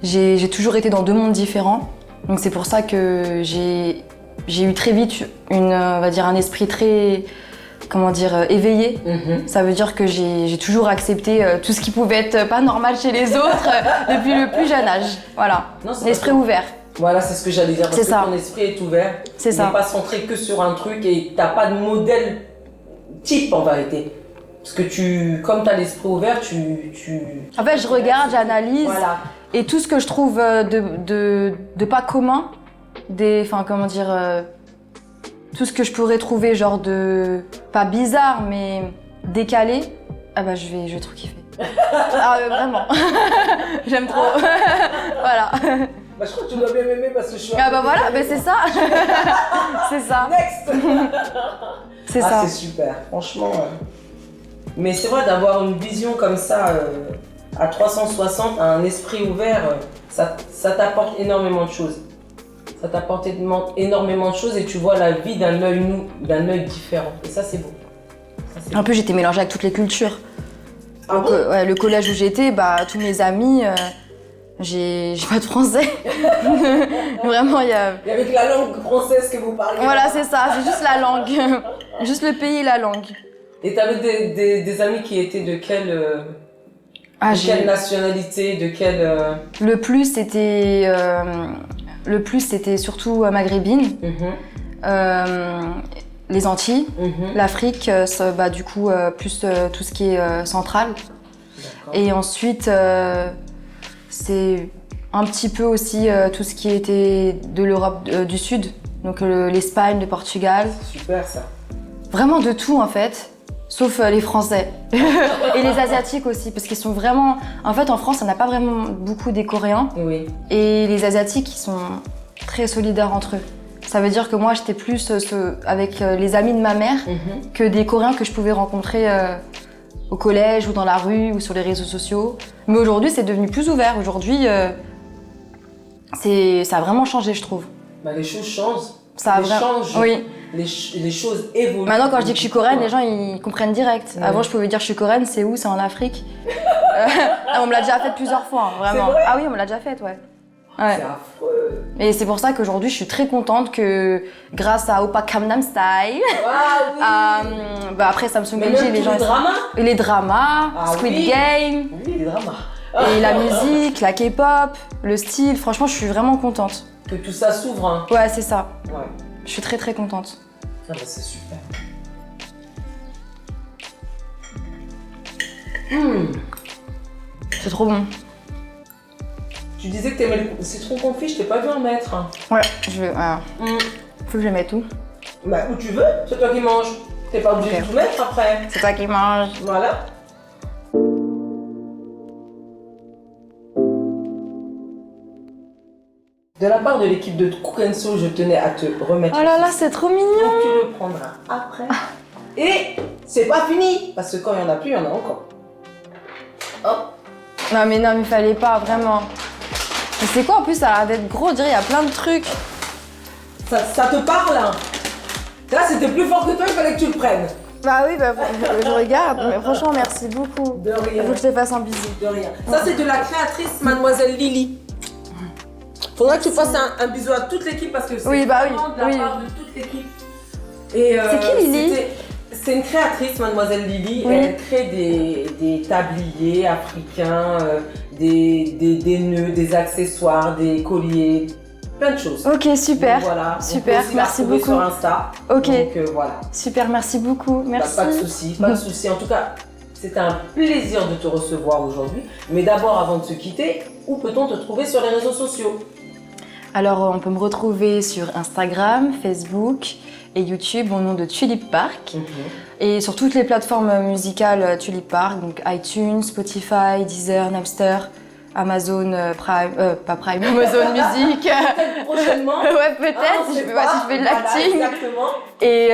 S2: j'ai toujours été dans deux mondes différents. Donc c'est pour ça que j'ai eu très vite on va dire un esprit très, comment dire, éveillé. Ça veut dire que j'ai toujours accepté tout ce qui pouvait être pas normal chez les autres depuis le plus jeune âge. Voilà, l'esprit ouvert.
S1: Voilà, c'est ce que j'allais dire, parce que ton esprit est ouvert.
S2: C'est ça.
S1: Il n'est pas centré que sur un truc et t'as pas de modèle type en vérité. Parce que comme tu as l'esprit ouvert,
S2: En fait, je regarde, j'analyse.
S1: Voilà.
S2: Et tout ce que je trouve de pas commun, enfin comment dire, tout ce que je pourrais trouver genre de, pas bizarre, mais décalé, ah bah je vais trop kiffer. Ah vraiment, j'aime trop, voilà.
S1: Bah, je crois que tu dois bien m'aimer parce que je suis...
S2: Ah bah voilà, bah c'est ça. C'est ça.
S1: Next.
S2: C'est ça.
S1: C'est super, franchement. Mais c'est vrai d'avoir une vision comme ça, à 360, un esprit ouvert, ça t'apporte énormément de choses. Ça t'apporte énormément de choses et tu vois la vie d'un œil différent. Et ça, c'est beau.
S2: En plus, j'étais mélangée avec toutes les cultures.
S1: Ah bon?
S2: Ouais, le collège où j'étais, bah, tous mes amis... J'ai pas de français. Vraiment, il y a...
S1: Et avec la langue française que vous parlez.
S2: Voilà, c'est ça, c'est juste la langue. Juste le pays et la langue.
S1: Et t'avais des amis qui étaient de quelle nationalité, de quelle...
S2: Le plus, c'était surtout maghrébine. Les Antilles, l'Afrique, bah, du coup, plus tout ce qui est central. Et ensuite... c'est un petit peu aussi tout ce qui était de l'Europe du Sud, donc l'Espagne, le Portugal.
S1: C'est super ça.
S2: Vraiment de tout en fait, sauf les Français. Et les Asiatiques aussi, parce qu'ils sont vraiment... En fait en France, on n'a pas vraiment beaucoup des Coréens.
S1: Oui.
S2: Et les Asiatiques, ils sont très solidaires entre eux. Ça veut dire que moi, j'étais plus avec les amis de ma mère que des Coréens que je pouvais rencontrer au collège ou dans la rue ou sur les réseaux sociaux. Mais aujourd'hui, c'est devenu plus ouvert. Aujourd'hui, ça a vraiment changé, je trouve.
S1: Bah, les choses changent.
S2: Changent. Oui.
S1: Les choses évoluent.
S2: Maintenant, quand je dis que je suis coréenne, les gens ils comprennent direct. Ouais. Avant, je pouvais dire que je suis coréenne, c'est où? C'est en Afrique. On me l'a déjà fait plusieurs fois, hein, vraiment. Ah oui, on me l'a déjà fait, ouais.
S1: C'est affreux.
S2: Et c'est pour ça qu'aujourd'hui, je suis très contente que grâce à Oppa Gangnam Style, bah après Samsung LG, les gens... Les dramas, Squid Game.
S1: Oui, les dramas.
S2: Et la musique, la K-pop, le style, franchement, je suis vraiment contente.
S1: Que tout ça s'ouvre. Hein.
S2: Ouais, c'est ça.
S1: Ouais.
S2: Je suis très contente.
S1: Ah bah c'est super.
S2: C'est trop bon.
S1: Tu disais que t'aimais le citron confit, je t'ai pas vu en mettre.
S2: Ouais, je vais. Faut que je mette tout.
S1: Bah où tu veux, c'est toi qui manges. T'es pas obligé de tout mettre après.
S2: C'est toi qui manges.
S1: Voilà. De la part de l'équipe de Cook & Soul, je tenais à te remettre.
S2: Oh là là, c'est trop mignon.
S1: Donc tu le prendras après. Et c'est pas fini, parce que quand il y en a plus, il y en a encore. Hop.
S2: Non mais fallait pas, vraiment. Mais c'est quoi en plus, ça a l'air d'être gros, on dirait il y a plein de trucs.
S1: Ça te parle hein. Là c'était plus fort que toi, il fallait que tu le prennes.
S2: Bah oui, je regarde, mais franchement merci beaucoup.
S1: De rien.
S2: Il faut que je te fasse un bisou.
S1: De rien. Ça c'est de la créatrice Mademoiselle Lily. Faudra que tu fasses un bisou à toute l'équipe parce que c'est vraiment de la part de toute l'équipe.
S2: C'est qui Lily?
S1: C'est une créatrice, Mademoiselle Lily.
S2: Oui.
S1: Elle crée des tabliers africains, des nœuds, des accessoires, des colliers, plein de choses.
S2: Ok, super.
S1: Donc, voilà.
S2: Super,
S1: On peut aussi
S2: merci
S1: la retrouver
S2: beaucoup.
S1: sur Insta.
S2: Ok.
S1: Donc voilà.
S2: Super, merci beaucoup. Merci.
S1: Pas de souci, pas de souci. En tout cas, c'était un plaisir de te recevoir aujourd'hui. Mais d'abord, avant de se quitter, où peut-on te trouver sur les réseaux sociaux?
S2: Alors, on peut me retrouver sur Instagram, Facebook et YouTube au nom de Tulip Park. Et sur toutes les plateformes musicales Tulip Park, donc iTunes, Spotify, Deezer, Napster, Amazon Prime, pas Prime, Amazon Music.
S1: Peut-être prochainement.
S2: Ouais, peut-être, si je fais de l'acting.
S1: Voilà, exactement.
S2: Et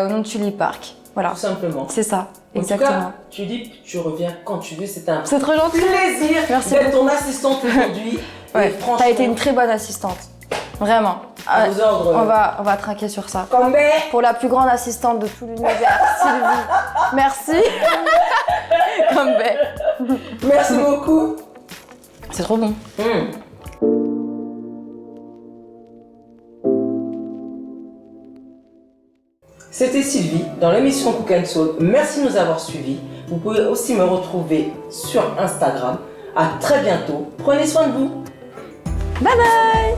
S2: au nom de Tulip Park. Voilà.
S1: Tout simplement.
S2: C'est ça,
S1: En
S2: exactement.
S1: tout cas, Tulip, tu reviens quand tu veux. C'était un
S2: C'est trop gentil.
S1: plaisir
S2: Merci
S1: d'être ton assistante aujourd'hui.
S2: Ouais,
S1: Et franchement,
S2: t'as été une très bonne assistante. Vraiment.
S1: à vos ordres.
S2: On va trinquer sur ça.
S1: Comme
S2: Pour la plus grande assistante de tout l'univers, Sylvie. Merci. Comme
S1: Merci beaucoup.
S2: C'est trop bon.
S1: C'était Sylvie dans l'émission Cook & Soul. Merci de nous avoir suivis. Vous pouvez aussi me retrouver sur Instagram. À très bientôt. Prenez soin de vous.
S2: Bye bye.